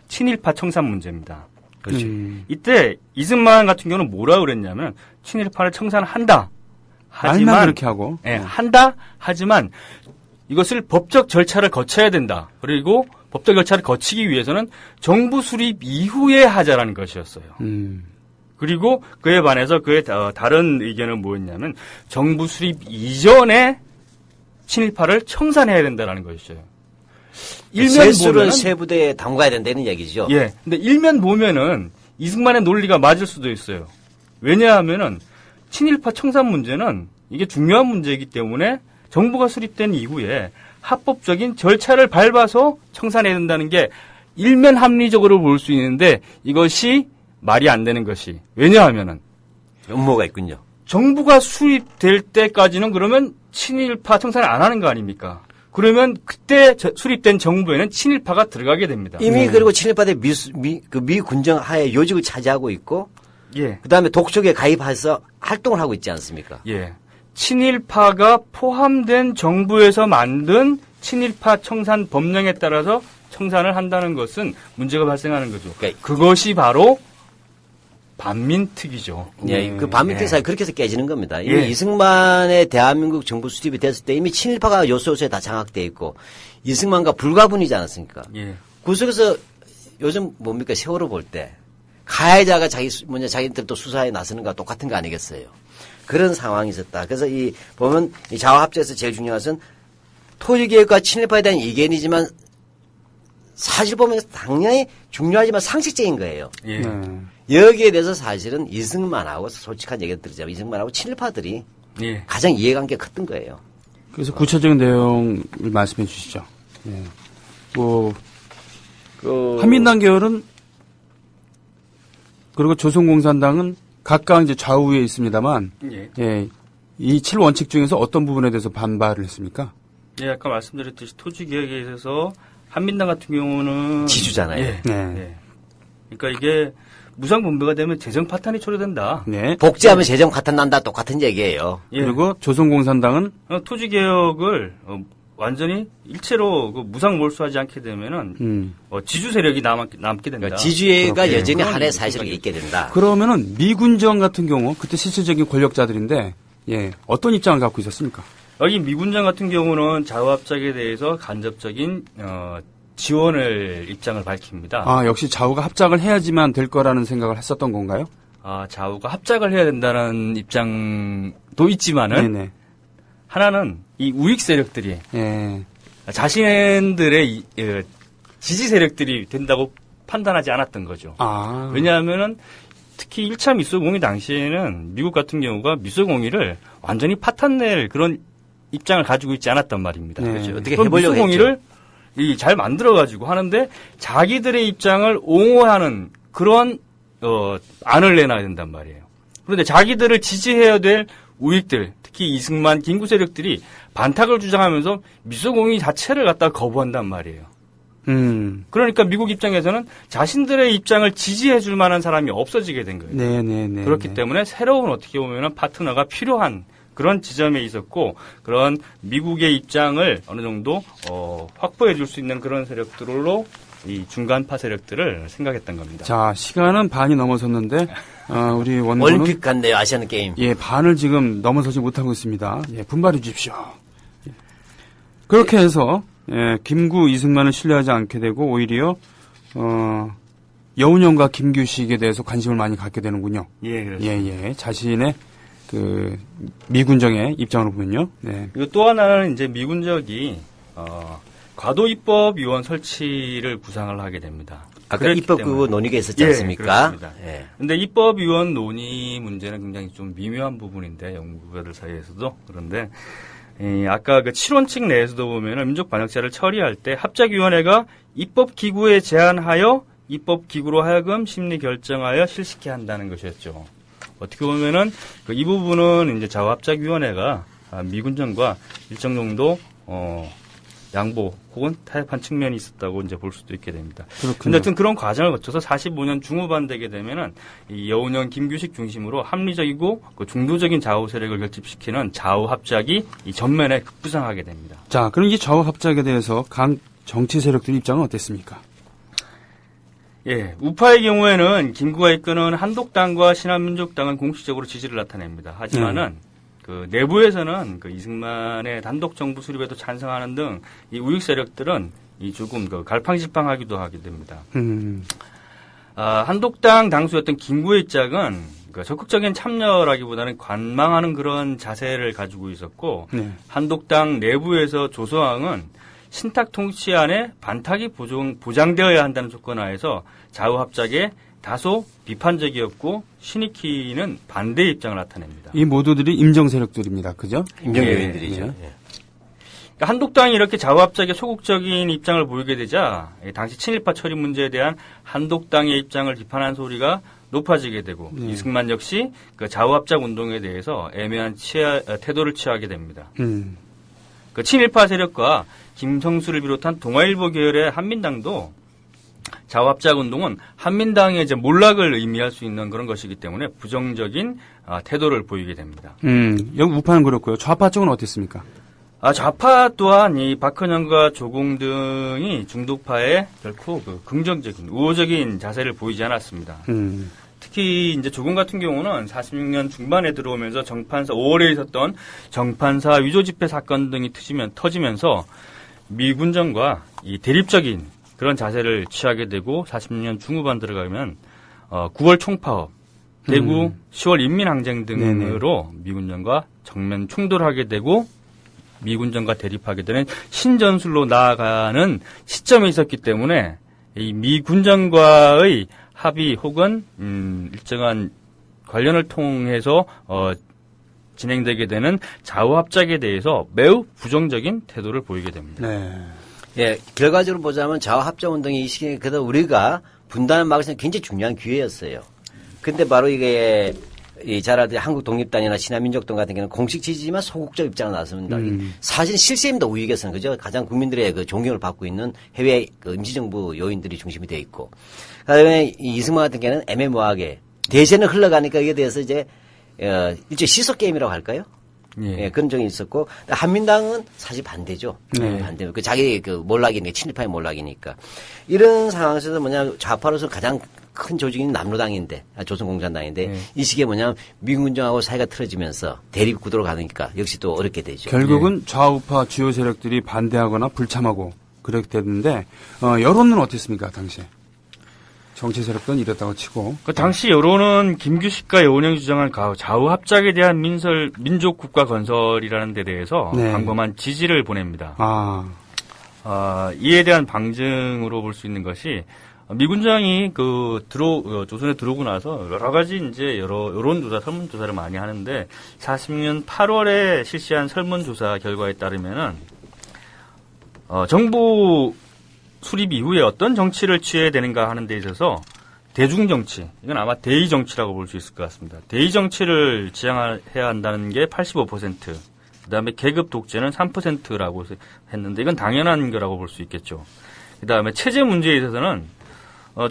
친일파 청산 문제입니다. 그렇죠. 이때 이승만 같은 경우는 뭐라고 그랬냐면 친일파를 청산한다. 하지만 말만 그렇게 하고. 예, 한다. 하지만 이것을 법적 절차를 거쳐야 된다. 그리고 법적 절차를 거치기 위해서는 정부 수립 이후에 하자라는 것이었어요. 그리고 그에 반해서 그의 다른 의견은 뭐였냐면 정부 수립 이전에 친일파를 청산해야 된다라는 것이었어요. 세수를 세부대에 담가야 된다는 얘기죠. 예. 근데 일면 보면은 이승만의 논리가 맞을 수도 있어요. 왜냐하면은 친일파 청산 문제는 이게 중요한 문제이기 때문에 정부가 수립된 이후에 합법적인 절차를 밟아서 청산해야 된다는 게 일면 합리적으로 볼 수 있는데 이것이 말이 안 되는 것이 왜냐하면은 음모가 있군요. 정부가 수립될 때까지는 그러면 친일파 청산을 안 하는 거 아닙니까? 그러면 그때 수립된 정부에는 친일파가 들어가게 됩니다. 이미 그리고 친일파대 미군정 하에 요직을 차지하고 있고, 예. 그 다음에 독촉에 가입해서 활동을 하고 있지 않습니까? 예. 친일파가 포함된 정부에서 만든 친일파 청산 법령에 따라서 청산을 한다는 것은 문제가 발생하는 거죠. 그러니까 그것이 바로 반민특위죠. 예, 그 반민특위 사회 그렇게 해서 깨지는 겁니다. 이미 예. 이승만의 대한민국 정부 수립이 됐을 때 이미 친일파가 요소요소에 다 장악돼 있고 이승만과 불가분이지 않았습니까? 예. 그 속에서 요즘 뭡니까 세월호 볼 때 가해자가 자기들 또 수사에 나서는 거와 똑같은 거 아니겠어요? 그런 상황이 있었다. 그래서 보면 이 좌우합작에서 제일 중요한 것은 토지개혁과 친일파에 대한 이견이지만 사실 보면 당연히 중요하지만 상식적인 거예요. 예. 네. 여기에 대해서 사실은 이승만하고 솔직한 얘기를 드리자면 이승만하고 친일파들이 예. 가장 이해관계가 컸던 거예요. 그래서 구체적인 내용을 말씀해 주시죠. 예. 한민당 계열은 그리고 조선공산당은 각각 이제 좌우에 있습니다만, 예. 예, 이 7원칙 중에서 어떤 부분에 대해서 반발을 했습니까? 예, 아까 말씀드렸듯이 토지개혁에 있어서 한민당 같은 경우는 지주잖아요. 예. 네. 예. 그러니까 이게 무상분배가 되면 재정 파탄이 초래된다. 네. 복지하면 재정 파탄 난다 똑같은 얘기예요. 예. 그리고 조선공산당은 토지개혁을 완전히 일체로 무상 몰수하지 않게 되면은 지주 세력이 남게 된다. 그러니까 지주회가 그렇게. 여전히 그런 한해 얘기죠. 사실을 있게 된다. 그러면은 미군정 같은 경우 그때 실질적인 권력자들인데 예, 어떤 입장을 갖고 있었습니까? 여기 미군장 같은 경우는 좌우합작에 대해서 간접적인 지원을 입장을 밝힙니다. 아, 역시 좌우가 합작을 해야지만 될 거라는 생각을 했었던 건가요? 좌우가 합작을 해야 된다는 입장도 있지만은 네네. 하나는 이 우익 세력들이 예. 자신들의 지지 세력들이 된다고 판단하지 않았던 거죠. 아. 왜냐하면은 특히 1차 미소공의 당시에는 미국 같은 경우가 미소공의를 완전히 파탄낼 그런 입장을 가지고 있지 않았단 말입니다. 네. 그렇죠. 어떻게 그럼 해보려고 미소공의를 잘 만들어가지고 하는데 자기들의 입장을 옹호하는 그런 안을 내놔야 된단 말이에요. 그런데 자기들을 지지해야 될 우익들, 특히 이승만, 김구 세력들이 반탁을 주장하면서 미소공의 자체를 갖다 거부한단 말이에요. 그러니까 미국 입장에서는 자신들의 입장을 지지해줄 만한 사람이 없어지게 된 거예요. 네네네. 그렇기 때문에 새로운 어떻게 보면 파트너가 필요한 그런 지점에 있었고 그런 미국의 입장을 어느 정도 확보해줄 수 있는 그런 세력들로 이 중간파 세력들을 생각했던 겁니다. 자, 시간은 반이 넘어섰는데 우리 원고는 올림픽 같네요. 아시안 게임. 예, 반을 지금 넘어서지 못하고 있습니다. 예, 분발해 주십시오. 예. 그렇게 해서 김구, 이승만을 신뢰하지 않게 되고 오히려 여운형과 김규식에 대해서 관심을 많이 갖게 되는군요. 예, 그렇습니다. 예, 자신의 그 미군정의 입장으로 보면요. 네. 그리고 또 하나는 이제 미군적이 과도 입법위원 설치를 구상을 하게 됩니다. 아까 입법 그 논의가 있었지 예, 않습니까? 그렇습니다. 예. 근데 입법위원 논의 문제는 굉장히 좀 미묘한 부분인데 연구가들 사이에서도 그런데 아까 그 7원칙 내에서도 보면은 민족반역자를 처리할 때 합작위원회가 입법기구에 제안하여 입법기구로 하여금 심리 결정하여 실시케 한다는 것이었죠. 어떻게 보면은 이 부분은 이제 좌우합작위원회가 미군정과 일정 정도 양보 혹은 타협한 측면이 있었다고 이제 볼 수도 있게 됩니다. 그런데 하여튼 그런 과정을 거쳐서 45년 중후반 되게 되면은 이 여운형 김규식 중심으로 합리적이고 그 중도적인 좌우 세력을 결집시키는 좌우 합작이 이 전면에 급부상하게 됩니다. 자, 그럼 이 좌우 합작에 대해서 각 정치 세력들의 입장은 어땠습니까? 예, 우파의 경우에는 김구가 이끄는 한독당과 신한민족당은 공식적으로 지지를 나타냅니다. 하지만은 그 내부에서는 그 이승만의 단독 정부 수립에도 찬성하는 등 이 우익 세력들은 이 조금 그 갈팡질팡하기도 하게 됩니다. 한독당 당수였던 김구의 입장은 그 적극적인 참여라기보다는 관망하는 그런 자세를 가지고 있었고 한독당 내부에서 조서왕은 신탁 통치 안에 반탁이 보장되어야 한다는 조건 하에서 좌우 합작에 다소 비판적이었고 신익희는 반대 입장을 나타냅니다. 이 모두들이 임정 세력들입니다. 그죠? 임정 요인들이죠. 그러니까 한독당이 이렇게 좌우 합작에 소극적인 입장을 보이게 되자 당시 친일파 처리 문제에 대한 한독당의 입장을 비판한 소리가 높아지게 되고 이승만 역시 그 좌우 합작 운동에 대해서 애매한 태도를 취하게 됩니다. 그 친일파 세력과 김성수를 비롯한 동아일보 계열의 한민당도 좌우합작 운동은 한민당의 이제 몰락을 의미할 수 있는 그런 것이기 때문에 부정적인 태도를 보이게 됩니다. 여기 우파는 그렇고요. 좌파 쪽은 어땠습니까? 좌파 또한 이 박헌영과 조공 등이 중도파에 결코 그 긍정적인 우호적인 자세를 보이지 않았습니다. 특히 이제 조공 같은 경우는 46년 중반에 들어오면서 5월에 있었던 정판사 위조 집회 사건 등이 터지면서 미군정과 이 대립적인 그런 자세를 취하게 되고 46년 중후반 들어가면 9월 총파업, 대구 10월 인민항쟁 등으로 미군정과 정면 충돌하게 되고 미군정과 대립하게 되는 신전술로 나아가는 시점에 있었기 때문에 이 미군정과의 합의 혹은 일정한 관련을 통해서 진행되게 되는 좌우합작에 대해서 매우 부정적인 태도를 보이게 됩니다. 네. 예, 결과적으로 보자면 좌우합작 운동이 이 시기에 그래도 우리가 분단을 막을 수 있는 굉장히 중요한 기회였어요. 근데 바로 이게 잘 알듯이 한국 독립당이나 신한민족당 같은 경우는 공식 지지지만 소극적 입장을 나섰습니다. 사실 실세입니다. 우익에서는 그죠? 가장 국민들의 그 존경을 받고 있는 해외 그 임시정부 요인들이 중심이 되어 있고, 그다음에 이승만 같은 경우는 애매모호하게 대세는 흘러가니까 이에 대해서 이제 일종의 시소 게임이라고 할까요? 예, 그런 적이 있었고, 한민당은 사실 반대죠. 반대. 그 자기 그 몰락이니까, 친일파의 몰락이니까. 이런 상황에서 뭐냐면 좌파로서 가장 큰 조직인 남로당인데, 조선공산당인데, 이 시기에 뭐냐면 미군정하고 사이가 틀어지면서 대립 구도로 가니까 역시 또 어렵게 되죠. 결국은 좌우파 주요 세력들이 반대하거나 불참하고 그렇게 됐는데, 여론은 어땠습니까, 당시에? 정치 세력들은 이랬다고 치고. 그 당시 여론은 김규식과 여운형이 주장한 좌우 합작에 대한 민족 국가 건설이라는 데 대해서 광범한 지지를 보냅니다. 이에 대한 방증으로 볼 수 있는 것이 미군장이 조선에 들어오고 나서 여러 가지 이제 여론조사, 설문조사를 많이 하는데 46년 8월에 실시한 설문조사 결과에 따르면은 정부 수립 이후에 어떤 정치를 취해야 되는가 하는 데 있어서 대중정치, 이건 아마 대의정치라고 볼 수 있을 것 같습니다. 대의정치를 지향해야 한다는 게 85%, 그 다음에 계급 독재는 3%라고 했는데 이건 당연한 거라고 볼 수 있겠죠. 그 다음에 체제 문제에 있어서는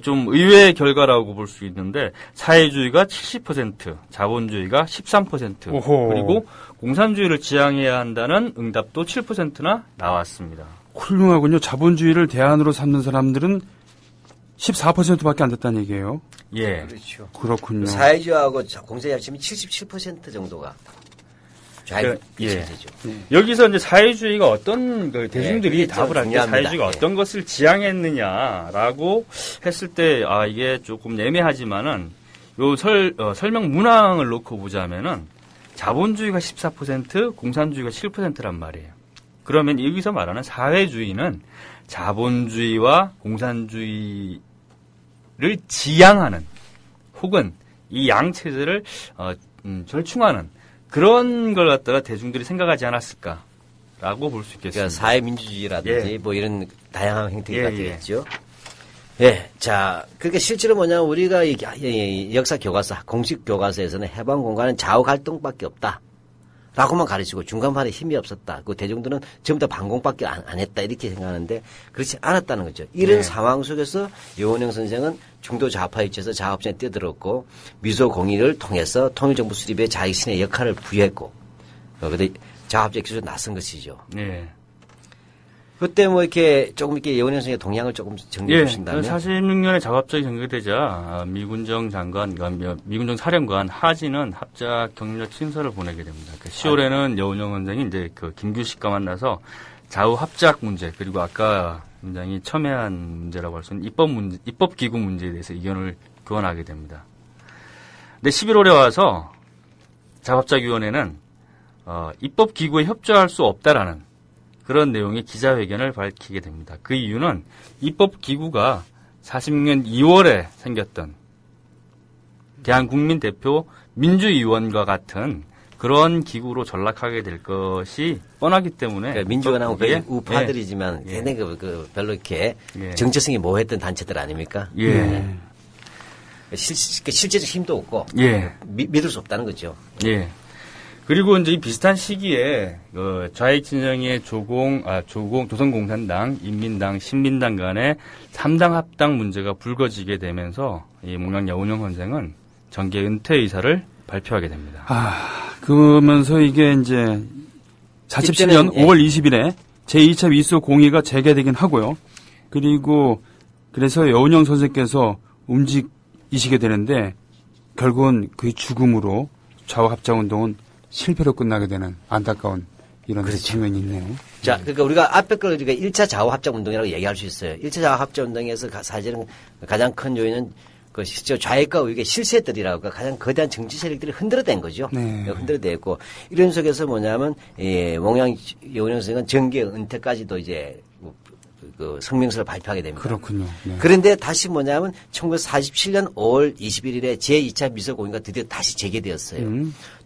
좀 의외의 결과라고 볼 수 있는데 사회주의가 70%, 자본주의가 13%, 오호. 그리고 공산주의를 지향해야 한다는 응답도 7%나 나왔습니다. 훌륭하군요. 자본주의를 대안으로 삼는 사람들은 14%밖에 안 됐다는 얘기예요. 예. 그렇죠. 그렇군요. 사회주의하고 공산주의 합치면 77% 정도가 좌익 예. 체제죠. 여기서 이제 사회주의가 어떤 그 대중들이 그게 답을 할 때 중요합니다. 사회주의가 어떤 것을 지향했느냐라고 했을 때 이게 조금 애매하지만은 요 설명 문항을 놓고 보자면은 자본주의가 14%, 공산주의가 7%란 말이에요. 그러면 여기서 말하는 사회주의는 자본주의와 공산주의를 지향하는 혹은 이 양체제를 절충하는 그런 걸 갖다가 대중들이 생각하지 않았을까라고 볼 수 있겠습니다. 그러니까 사회민주주의라든지 예. 뭐 이런 다양한 형태가 예, 되겠죠. 예. 자, 그러니까 실제로 뭐냐면 우리가 이 역사 교과서, 공식 교과서에서는 해방 공간은 좌우 갈등밖에 없다. 라고만 가르치고 중간판에 힘이 없었다. 그 대중들은 전부 다 반공밖에 안 했다. 이렇게 생각하는데 그렇지 않았다는 거죠. 이런 네. 상황 속에서 유원영 선생은 중도 좌파에 있어서 좌합전에 뛰어들었고 미소 공의를 통해서 통일정부 수립에 자신의 역할을 부여했고 그런데 좌합적 기술에 나선 것이죠. 네. 그때 뭐 이렇게 조금 이렇게 유원영 선생의 동향을 조금 정리해 예, 주신다면 46년에 자합작이 전개되자 미군정 장관, 그러니까 미군정 사령관 하진은 합작 격려 친서를 보내게 됩니다. 10월에는 여운형 원장이 이제 그 김규식과 만나서 좌우 합작 문제 그리고 아까 원장이 첨예한 문제라고 할 수 있는 입법 기구 문제에 대해서 의견을 교환하게 됩니다. 근데 11월에 와서 자합작위원회는 입법 기구에 협조할 수 없다라는 그런 내용의 기자회견을 밝히게 됩니다. 그 이유는 입법기구가 46년 2월에 생겼던 대한국민대표 민주위원과 같은 그런 기구로 전락하게 될 것이 뻔하기 때문에 그러니까 민주원하고 입법기구에 우파들이지만 예. 걔네 별로 이렇게 예. 정체성이 모호했던 단체들 아닙니까? 예. 실제적 힘도 없고 예. 믿을 수 없다는 거죠. 예. 그리고 이제 이 비슷한 시기에 좌익 진영의 조선공산당, 인민당, 신민당 간의 3당 합당 문제가 불거지게 되면서 이 몽양 여운형 선생은 정계 은퇴 의사를 발표하게 됩니다. 그러면서 이게 이제 47년 이때는, 예. 5월 20일에 제2차 미소 공의가 재개되긴 하고요. 그리고 그래서 여운형 선생께서 움직이시게 되는데 결국은 그의 죽음으로 좌우합작운동은 실패로 끝나게 되는 안타까운 이런 장면이 있네요. 자, 그러니까 우리가 앞에 걸 우리가 1차 좌우합작 운동이라고 얘기할 수 있어요. 1차 좌우합작 운동에서 사실은 가장 큰 요인은 그 실제 좌익과 우익의 실세들이라고 가장 거대한 정치 세력들이 흔들어댄 거죠. 네. 흔들어댔고 이런 속에서 뭐냐면 몽양 여운형 선생은 정계 은퇴까지도 이제 그 성명서를 발표하게 됩니다. 그렇군요. 네. 그런데 다시 뭐냐면 1947년 5월 21일에 제2차 미소공의가 드디어 다시 재개되었어요.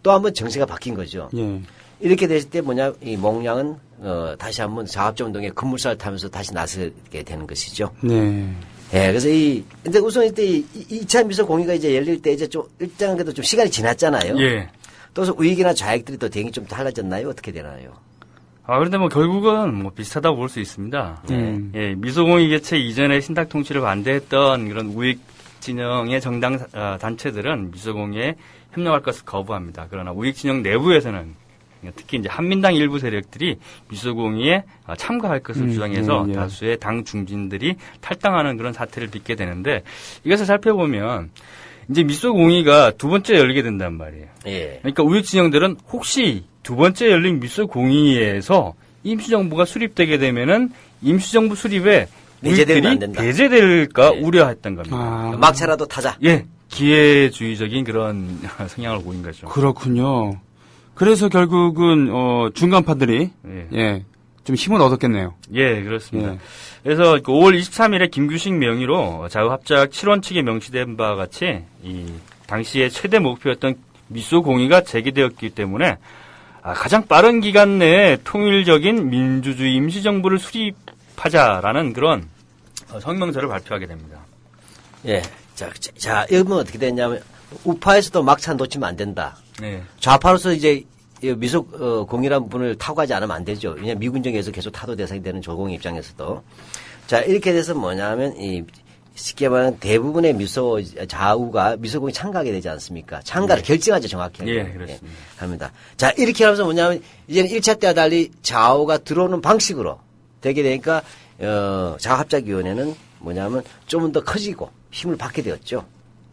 또 한 번 정세가 바뀐 거죠. 예. 이렇게 됐을 때 뭐냐, 이 몽양은 다시 한번 좌합적 운동에 급물살을 타면서 다시 나서게 되는 것이죠. 네. 예, 그래서 근데 우선 이때 2차 미소 공의가 이제 열릴 때 이제 좀, 일단 그래도 좀 시간이 지났잖아요. 예. 또 우익이나 좌익들이 또 대응이 좀 달라졌나요? 어떻게 되나요? 그런데 뭐 결국은 비슷하다고 볼 수 있습니다. 예, 미소공의 개최 이전에 신탁 통치를 반대했던 그런 우익 진영의 정당 단체들은 미소공의에 협력할 것을 거부합니다. 그러나 우익 진영 내부에서는 특히 이제 한민당 일부 세력들이 미소공의에 참가할 것을 주장해서 예. 다수의 당 중진들이 탈당하는 그런 사태를 빚게 되는데 이것을 살펴보면 이제 미소공의가 두 번째 열리게 된단 말이에요. 예. 그러니까 우익 진영들은 혹시 두 번째 열린 미소공의에서 임시정부가 수립되게 되면은 임시정부 수립에 내재되면 안 우익들이 된다. 배제될까 네. 우려했던 겁니다. 막차라도 타자. 예, 기회주의적인 그런 성향을 보인 거죠. 그렇군요. 그래서 결국은 중간파들이 예. 좀 힘을 얻었겠네요. 예, 그렇습니다. 예. 그래서 5월 23일에 김규식 명의로 좌우합작 7원칙에 명시된 바와 같이 이 당시의 최대 목표였던 미소공의가 재개되었기 때문에 가장 빠른 기간 내에 통일적인 민주주의 임시정부를 수립하자라는 그런 성명서를 발표하게 됩니다. 예. 자, 이건 어떻게 됐냐면, 우파에서도 막차 놓치면 안 된다. 네. 좌파로서 이제 미소 공이라는 분을 타고 가지 않으면 안 되죠. 왜냐하면 미군정에서 계속 타도 대상이 되는 조공 입장에서도. 자, 이렇게 돼서 뭐냐면, 쉽게 말하면 대부분의 미소 좌우가 미소공이 참가하게 되지 않습니까? 참가를 결정하죠, 정확히. 예, 그렇습니다. 합니다. 자, 이렇게 하면서 뭐냐면, 이제는 1차 때와 달리 좌우가 들어오는 방식으로 되게 되니까, 좌합작위원회는 뭐냐면 좀 더 커지고 힘을 받게 되었죠.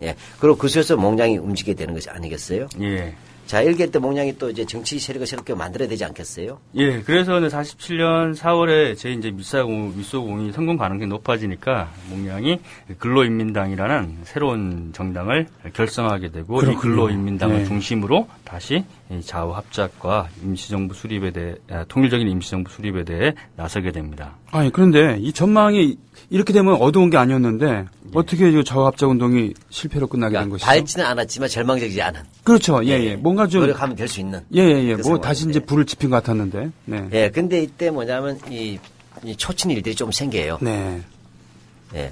예. 그리고 그 속에서 몽양이 움직이게 되는 것이 아니겠어요? 예. 자, 이렇게 때 몽양이 또 이제 정치 세력을 새롭게 만들어야 되지 않겠어요? 예, 그래서 47년 4월에 제 이제 미소공이 성공 가능성이 높아지니까 몽양이 근로인민당이라는 새로운 정당을 결성하게 되고 이 근로인민당을 네. 중심으로 다시 이 좌우합작과 임시정부 수립에 대해 통일적인 임시정부 수립에 대해 나서게 됩니다. 아니, 그런데 이 전망이 이렇게 되면 어두운 게 아니었는데 어떻게 이 좌우합작 운동이 실패로 끝나게 된 것이죠? 밝지는 않았지만 절망적이지 않은. 그렇죠. 예. 뭔가 좀 노력하면 될 수 있는. 예. 그 뭐 다시 상황인데. 이제 불을 지핀 것 같았는데. 네. 예, 근데 이때 뭐냐면 이 초친 일들이 좀 생겨요. 네. 예.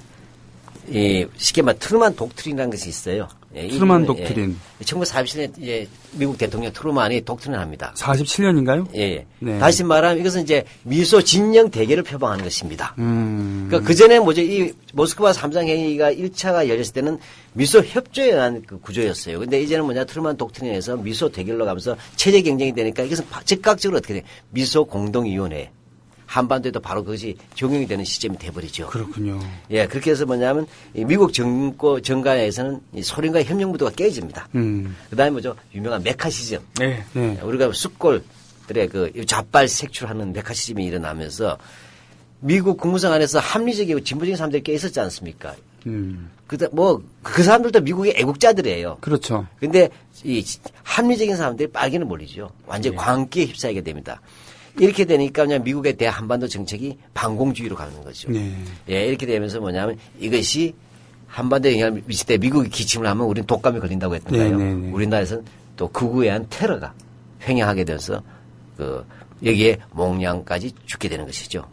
쉽게 말해 트루만 독트린이라는 것이 있어요. 예, 트루만 이거는, 독트린. 1947년에 이제 미국 대통령 트루만이 독트린을 합니다. 47년인가요? 예. 네. 다시 말하면 이것은 이제 미소 진영 대결을 표방하는 것입니다. 그러니까 그 전에 뭐죠? 이 모스크바 3장 회의가 1차가 열렸을 때는 미소 협조에 의한 그 구조였어요. 근데 이제는 뭐냐? 트루만 독트린에서 미소 대결로 가면서 체제 경쟁이 되니까 이것은 즉각적으로 어떻게 돼? 미소 공동위원회. 한반도에도 바로 그것이 적용이 되는 시점이 돼버리죠. 그렇군요. 예, 그렇게 해서 뭐냐면 이 미국 정가에서는 이 소련과 협력무도가 깨집니다. 그다음에 뭐죠? 유명한 메카시즘. 네. 네. 우리가 숫골들의 그 좌빨 색출하는 메카시즘이 일어나면서 미국 국무성 안에서 합리적이고 진보적인 사람들이 꽤 있었지 않습니까? 그 사람들도 미국의 애국자들이에요. 그렇죠. 근데 이 합리적인 사람들이 빨개는 몰리죠. 완전히 광기에 휩싸이게 됩니다. 이렇게 되니까 그냥 미국의 대한반도 정책이 반공주의로 가는 거죠. 네. 예, 이렇게 되면서 뭐냐면 이것이 한반도에 영향을 미칠 때 미국이 기침을 하면 우리는 독감이 걸린다고 했던가요? 네. 우리나라에서는 또 극우에 의한 테러가 횡행하게 돼서 여기에 몽양까지 죽게 되는 것이죠.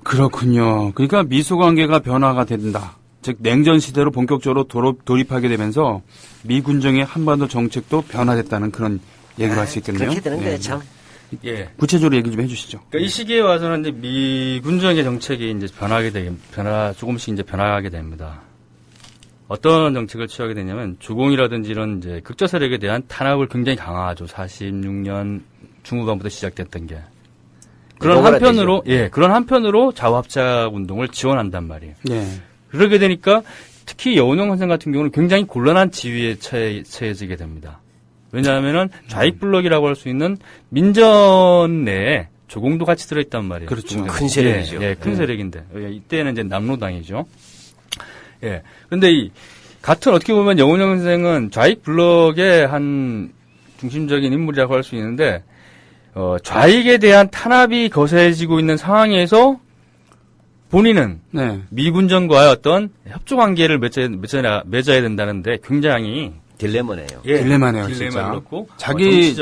그렇군요. 그러니까 미소 관계가 변화가 된다. 즉 냉전 시대로 본격적으로 돌입하게 되면서 미군정의 한반도 정책도 변화됐다는 그런 얘기를 할 수 있겠네요. 그렇게 되는 거예요, 참. 예. 구체적으로 얘기 좀 해주시죠. 그러니까 이 시기에 와서는 이제 미군정의 정책이 이제 조금씩 이제 변화하게 됩니다. 어떤 정책을 취하게 되냐면 주공이라든지 이런 이제 극좌 세력에 대한 탄압을 굉장히 강화하죠. 46년 중후반부터 시작됐던 게. 그런 한편으로 좌우합작 운동을 지원한단 말이에요. 네. 그러게 되니까 특히 여운형 선생 같은 경우는 굉장히 곤란한 지위에 처해지게 됩니다. 왜냐하면은 좌익블럭이라고 할 수 있는 민전 내에 조공도 같이 들어있단 말이에요. 그렇죠. 큰 세력이죠. 예, 큰 세력인데. 이때는 이제 남로당이죠. 예. 근데 같은 어떻게 보면 여운형 선생은 좌익블럭의 한 중심적인 인물이라고 할 수 있는데, 좌익에 대한 탄압이 거세지고 있는 상황에서 본인은 미군정과의 어떤 협조 관계를 맺어야 된다는데 굉장히 딜레마네요. 딜레마네요, 진짜. 그렇고 자기의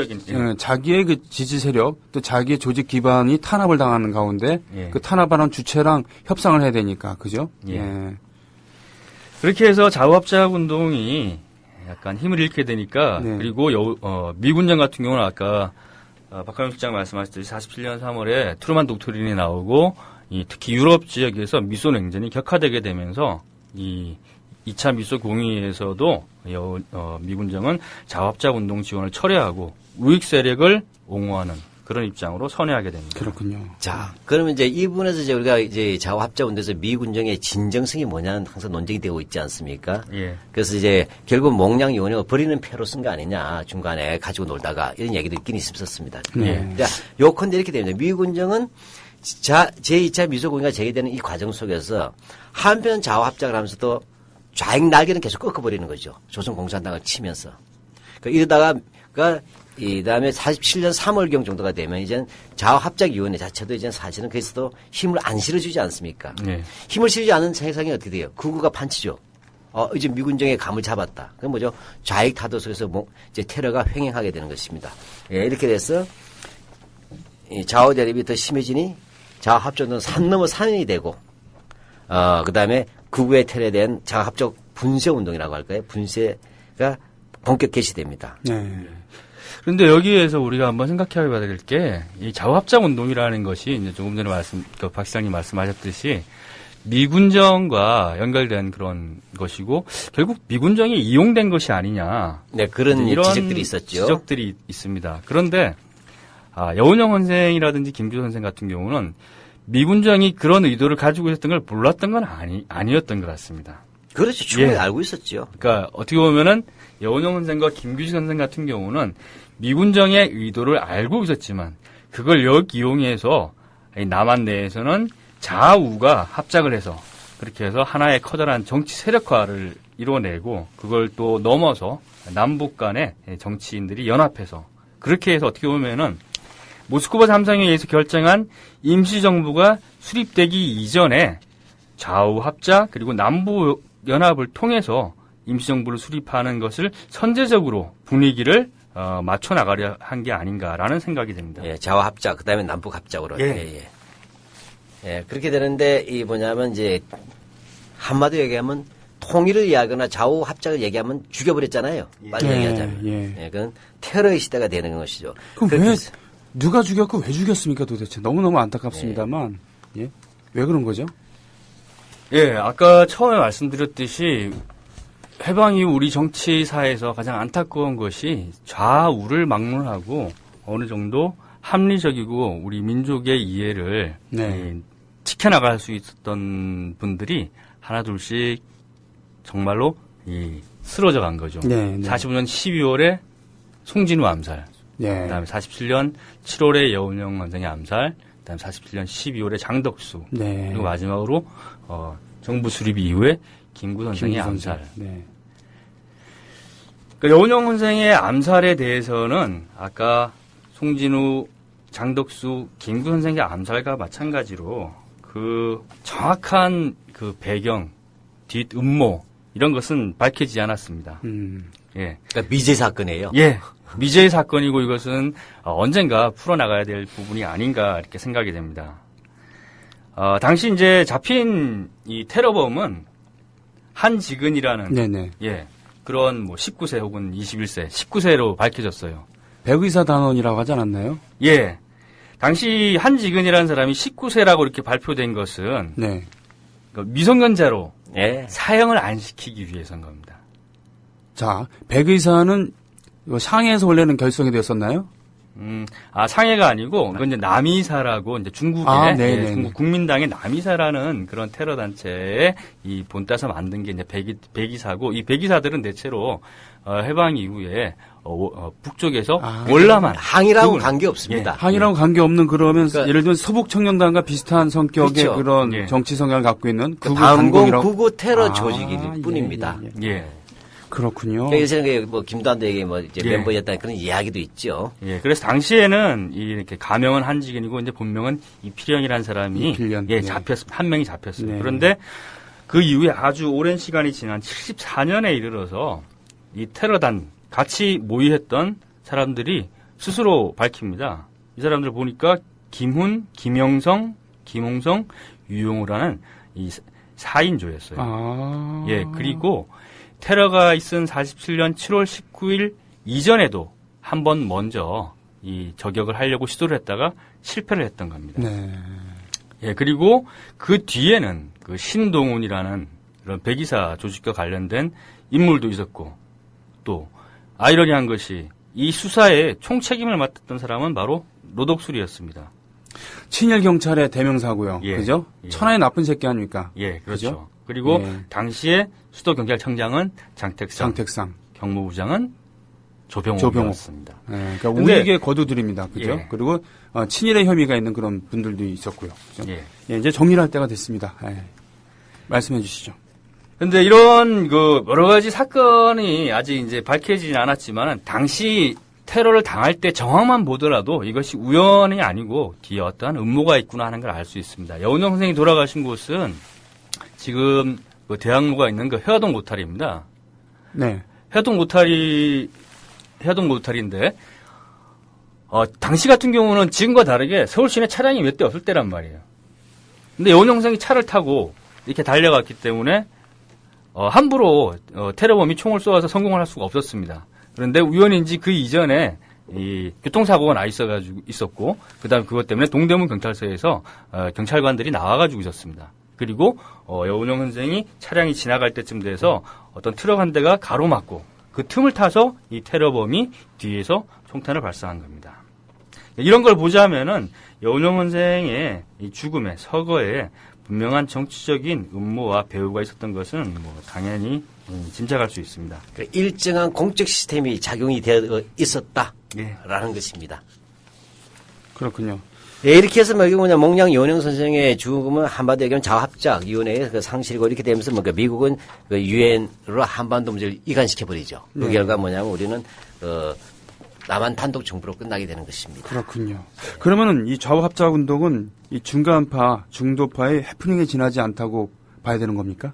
그 지지 세력 또 자기의 조직 기반이 탄압을 당하는 가운데 그 탄압하는 주체랑 협상을 해야 되니까 그죠? 예. 그렇게 해서 좌우합작 운동이 약간 힘을 잃게 되니까 그리고 미군정 같은 경우는 아까 박하영 실장 말씀하셨듯이 47년 3월에 트루만 독트린이 나오고 특히 유럽 지역에서 미소 냉전이 격화되게 되면서 2차 미소 공의에서도 미군정은 좌우합작 운동 지원을 철회하고 우익 세력을 옹호하는 그런 입장으로 선회하게 됩니다. 그렇군요. 자, 그러면 이제 이 부분에서 이제 우리가 이제 좌우합작 운동에서 미군정의 진정성이 뭐냐는 항상 논쟁이 되고 있지 않습니까? 예. 그래서 이제 결국 몽양 요원을 버리는 패로 쓴 거 아니냐 중간에 가지고 놀다가 이런 얘기도 있긴 있었습니다. 자, 요컨대 이렇게 됩니다. 미군정은 제2차 미소공의가 재개되는 이 과정 속에서 한편 좌우합작을 하면서도 좌익 날개는 계속 꺾어버리는 거죠. 조선공산당을 치면서. 이러다가, 이 다음에 47년 3월경 정도가 되면 이제는 좌우합작위원회 자체도 이제는 사실은 그래서도 힘을 안 실어주지 않습니까? 힘을 실지 않은 세상이 어떻게 돼요? 극우가 판치죠. 이제 미군정의 감을 잡았다. 그건 뭐죠? 좌익 타도 속에서 이제 테러가 횡행하게 되는 것입니다. 예, 이렇게 돼서 이 좌우 대립이 더 심해지니 좌우합작은 산 넘어 산이 되고 그다음에 극우의 테러에 대한 자합적 분쇄 운동이라고 할까요? 분쇄가 본격 개시됩니다. 네. 그런데 여기에서 우리가 한번 생각해 봐야 될 게, 이 좌우합작 운동이라는 것이 이제 조금 전에 박 시장님 말씀하셨듯이 미군정과 연결된 그런 것이고, 결국 미군정이 이용된 것이 아니냐. 네, 그런 이런 지적들이 있었죠. 지적들이 있습니다. 그런데, 여운형 선생이라든지 김규 선생 같은 경우는 미군정이 그런 의도를 가지고 있었던 걸 몰랐던 건 아니었던 것 같습니다. 그렇죠. 충분히 예. 알고 있었죠. 그러니까 어떻게 보면은 여운형 선생과 김규식 선생 같은 경우는 미군정의 의도를 알고 있었지만 그걸 역이용해서 남한 내에서는 좌우가 합작을 해서 그렇게 해서 하나의 커다란 정치 세력화를 이뤄내고 그걸 또 넘어서 남북 간의 정치인들이 연합해서 그렇게 해서 어떻게 보면은 모스크바 삼상회의에 의해서 결정한 임시정부가 수립되기 이전에 좌우 합작 그리고 남부 연합을 통해서 임시정부를 수립하는 것을 선제적으로 분위기를 맞춰 나가려 한 게 아닌가라는 생각이 듭니다. 예, 좌우 합작, 그 다음에 남북 합작으로. 예. 예, 그렇게 되는데, 뭐냐면, 이제, 한마디로 얘기하면, 통일을 이야기하거나 좌우 합작을 얘기하면 죽여버렸잖아요. 빨리 예, 얘기하자면. 예. 그건 테러의 시대가 되는 것이죠. 그럼 그렇게 왜 해서- 누가 죽였고 왜 죽였습니까 도대체? 너무너무 안타깝습니다만 예? 왜 그런 거죠? 예, 아까 처음에 말씀드렸듯이 해방 이후 우리 정치사에서 가장 안타까운 것이 좌우를 막론하고 어느 정도 합리적이고 우리 민족의 이해를 네. 지켜나갈 수 있었던 분들이 하나둘씩 정말로 쓰러져 간 거죠. 네, 네. 45년 12월에 송진우 암살, 예. 그다음에 47년 7월에 여운형 선생의 암살, 그다음에 47년 12월에 장덕수, 네. 그리고 마지막으로 정부 수립 이후에 김구 선생의 김구 암살. 선생. 네. 그러니까 여운형 선생의 암살에 대해서는 아까 송진우, 장덕수, 김구 선생의 암살과 마찬가지로 그 정확한 그 배경, 뒷 음모 이런 것은 밝혀지지 않았습니다. 예. 그러니까 미제 사건이에요. 예. 미제의 사건이고 이것은 언젠가 풀어나가야 될 부분이 아닌가 이렇게 생각이 됩니다. 당시 이제 잡힌 이 테러범은 한지근이라는 네네. 예. 그런 뭐 19세 혹은 21세, 19세로 밝혀졌어요. 백의사 단원이라고 하지 않았나요? 예. 당시 한지근이라는 사람이 19세라고 이렇게 발표된 것은 네. 미성년자로 예. 사형을 안 시키기 위해서인 겁니다. 자, 백의사는 상해에서 원래는 결성이 되었었나요? 상해가 아니고, 그건 이제 남이사라고, 이제 중국의, 네네네. 중국 국민당의 남이사라는 그런 테러 단체에 이 본따서 만든 게 이제 백이사고, 이 백이사들은 대체로, 해방 이후에, 북쪽에서 월남한. 항이라고 그걸- 관계 없습니다. 항이라고 관계없는 그러면 그러니까- 예를 들면 서북청년단과 비슷한 성격의 그렇죠. 그런 예. 정치 성향을 갖고 있는 그 극우 반공 반공이라고. 구구 테러 아, 조직일 뿐입니다. 예, 예, 예. 예. 그렇군요. 그러니까 요새는 뭐 김도한도에게 뭐 이제 예. 멤버였다는 그런 이야기도 있죠. 예. 그래서 당시에는 이렇게 가명은 한지근이고, 이제 본명은 이필영이라는 사람이, 이필련. 예, 네. 한 명이 잡혔어요. 네. 그런데 그 이후에 아주 오랜 시간이 지난 74년에 이르러서 이 테러단 같이 모의했던 사람들이 스스로 밝힙니다. 이 사람들 보니까 김훈, 김영성, 김홍성, 유용우라는 이 4인조였어요. 아. 예, 그리고 테러가 있은 47년 7월 19일 이전에도 한 번 먼저 이 저격을 하려고 시도를 했다가 실패를 했던 겁니다. 네. 예, 그리고 그 뒤에는 그 신동훈이라는 그런 백이사 조직과 관련된 인물도 있었고, 또 아이러니한 것이 이 수사에 총책임을 맡았던 사람은 바로 노덕술이었습니다. 친일 경찰의 대명사고요. 예. 그죠? 예. 천하의 나쁜 새끼 아닙니까? 예, 그렇죠. 그죠? 그리고 예. 당시에 수도경찰청장은 장택상, 장택상. 경무부장은 조병옥. 조병옥이었습니다. 예, 그러니까 근데- 우익의 거두들입니다. 그죠? 예. 그리고 친일의 혐의가 있는 그런 분들도 있었고요. 그죠? 예. 예, 이제 정리를 할 때가 됐습니다. 예. 말씀해 주시죠. 근데 이런 그 여러 가지 사건이 아직 이제 밝혀지진 않았지만 당시 테러를 당할 때 정황만 보더라도 이것이 우연이 아니고 뒤에 어떠한 음모가 있구나 하는 걸 알 수 있습니다. 여운형 선생이 돌아가신 곳은 지금 그 대학로가 있는 그 해화동 모타리입니다. 네. 해화동 모타리인데 당시 같은 경우는 지금과 다르게 서울 시내 차량이 몇 대 없을 때란 말이에요. 근데 여운형 선생이 차를 타고 이렇게 달려갔기 때문에 함부로 테러범이 총을 쏘아서 성공을 할 수가 없었습니다. 그런데 우연인지 그 이전에 이 교통사고가 있었고, 그다음 그것 때문에 동대문 경찰서에서 경찰관들이 나와가지고 있었습니다. 그리고 여운형 선생이 차량이 지나갈 때쯤 돼서 어떤 트럭 한 대가 가로막고 그 틈을 타서 이 테러범이 뒤에서 총탄을 발사한 겁니다. 이런 걸 보자면은 여운형 선생의 이 죽음의 서거에 분명한 정치적인 음모와 배후가 있었던 것은 뭐 당연히 짐작할 수 있습니다. 그 일정한 공적 시스템이 작용이 되어 있었다라는 예. 것입니다. 그렇군요. 예, 이렇게 해서 몽양 여운형 선생의 죽음은 한마디로 얘기하면 자화합작 위원회의 그 상실이고 이렇게 되면서 미국은 그 유엔으로 한반도 문제를 이관시켜 버리죠. 그 결과 뭐냐면 우리는 남한 단독 정부로 끝나게 되는 것입니다. 그렇군요. 그러면은 이 좌우합작 운동은 이 중간파, 중도파의 해프닝에 지나지 않다고 봐야 되는 겁니까?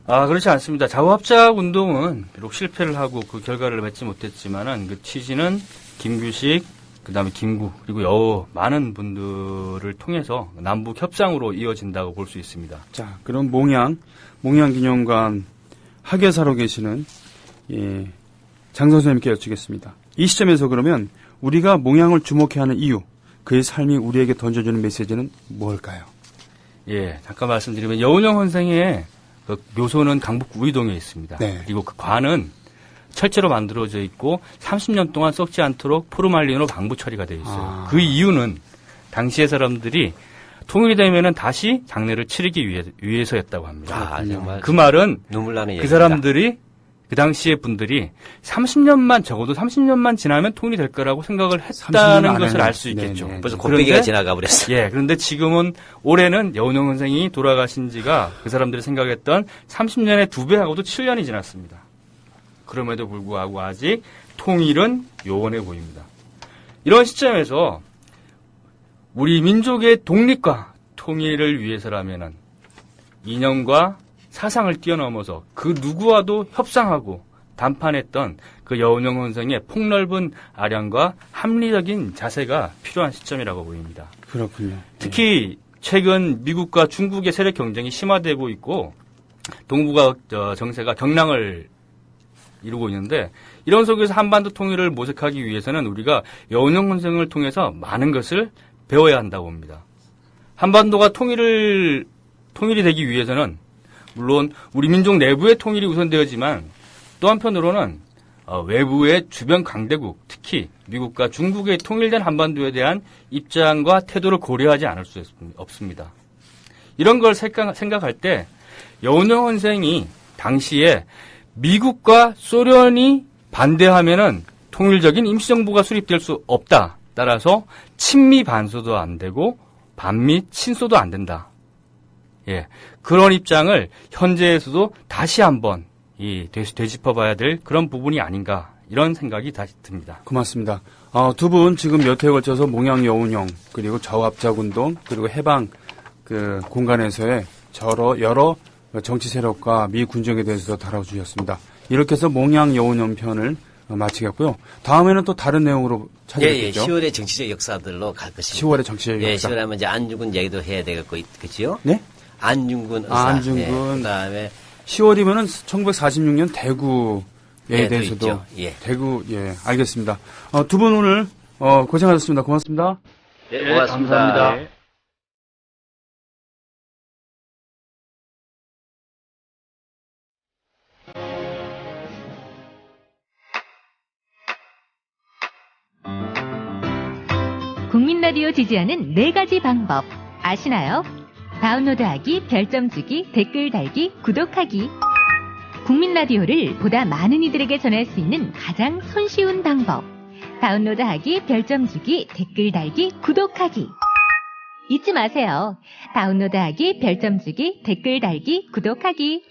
그렇지 않습니다. 좌우합작 운동은 비록 실패를 하고 그 결과를 맺지 못했지만은 그 취지는 김규식, 그다음에 김구, 그리고 많은 분들을 통해서 남북 협상으로 이어진다고 볼 수 있습니다. 자, 그럼 몽양기념관 학예사로 계시는 장 선생님께 여쭙겠습니다. 이 시점에서 그러면 우리가 몽양을 주목해야 하는 이유, 그의 삶이 우리에게 던져주는 메시지는 뭘까요? 예, 잠깐 말씀드리면 여운형 선생의 그 묘소는 강북 우이동에 있습니다. 네. 그리고 그 관은 철제로 만들어져 있고 30년 동안 썩지 않도록 포르말린으로 방부 처리가 되어 있어요. 그 이유는 당시의 사람들이 통일이 되면은 다시 장례를 치르기 위해서였다고 합니다. 정말 그 말은 눈물 나는 얘기입니다. 그 사람들이 그 당시의 분들이 30년만 적어도 30년만 지나면 통일이 될 거라고 생각을 했다는 것을 알 수 있겠죠. 네네. 벌써 곱빼기가 지나가 버렸어요. 예, 그런데 지금은 올해는 여운형 선생이 돌아가신 지가 그 사람들이 생각했던 30년의 2배하고도 7년이 지났습니다. 그럼에도 불구하고 아직 통일은 요원해 보입니다. 이런 시점에서 우리 민족의 독립과 통일을 위해서라면은 이념과 사상을 뛰어넘어서 그 누구와도 협상하고 담판했던 그 여운형 선생의 폭넓은 아량과 합리적인 자세가 필요한 시점이라고 보입니다. 그렇군요. 특히 최근 미국과 중국의 세력 경쟁이 심화되고 있고 동북아 정세가 경랑을 이루고 있는데 이런 속에서 한반도 통일을 모색하기 위해서는 우리가 여운형 선생을 통해서 많은 것을 배워야 한다고 봅니다. 한반도가 통일이 되기 위해서는 물론 우리 민족 내부의 통일이 우선되었지만 또 한편으로는 외부의 주변 강대국, 특히 미국과 중국의 통일된 한반도에 대한 입장과 태도를 고려하지 않을 수 없습니다. 이런 걸 생각할 때 여운형 선생이 당시에 미국과 소련이 반대하면은 통일적인 임시정부가 수립될 수 없다. 따라서 친미 반소도 안 되고 반미 친소도 안 된다. 예, 그런 입장을 현재에서도 다시 한번 되짚어봐야 될 그런 부분이 아닌가 이런 생각이 다시 듭니다. 고맙습니다. 두 분 지금 몇 회에 걸쳐서 몽양 여운형 그리고 좌우합작운동 그리고 해방 그 공간에서의 여러 정치 세력과 미 군정에 대해서 다뤄주셨습니다. 이렇게 해서 몽양 여운형 편을 마치겠고요. 다음에는 또 다른 내용으로 찾아뵙겠죠. 10월의 정치적 역사들로 갈 것입니다. 10월의 정치적 역사. 10월에 하면 이제 안중근 얘기도 해야 되겠고, 그렇죠? 네? 안중근 의사. 안중근. 그다음에 10월이면은 1946년 대구에 대해서도 있죠. 예. 대구 알겠습니다. 두 분 오늘 고생하셨습니다. 고맙습니다. 네, 고맙습니다. 감사합니다. 국민라디오 지지하는 4가지 방법 아시나요? 다운로드하기, 별점 주기, 댓글 달기, 구독하기. 국민라디오를 보다 많은 이들에게 전할 수 있는 가장 손쉬운 방법. 다운로드하기, 별점 주기, 댓글 달기, 구독하기. 잊지 마세요. 다운로드하기, 별점 주기, 댓글 달기, 구독하기.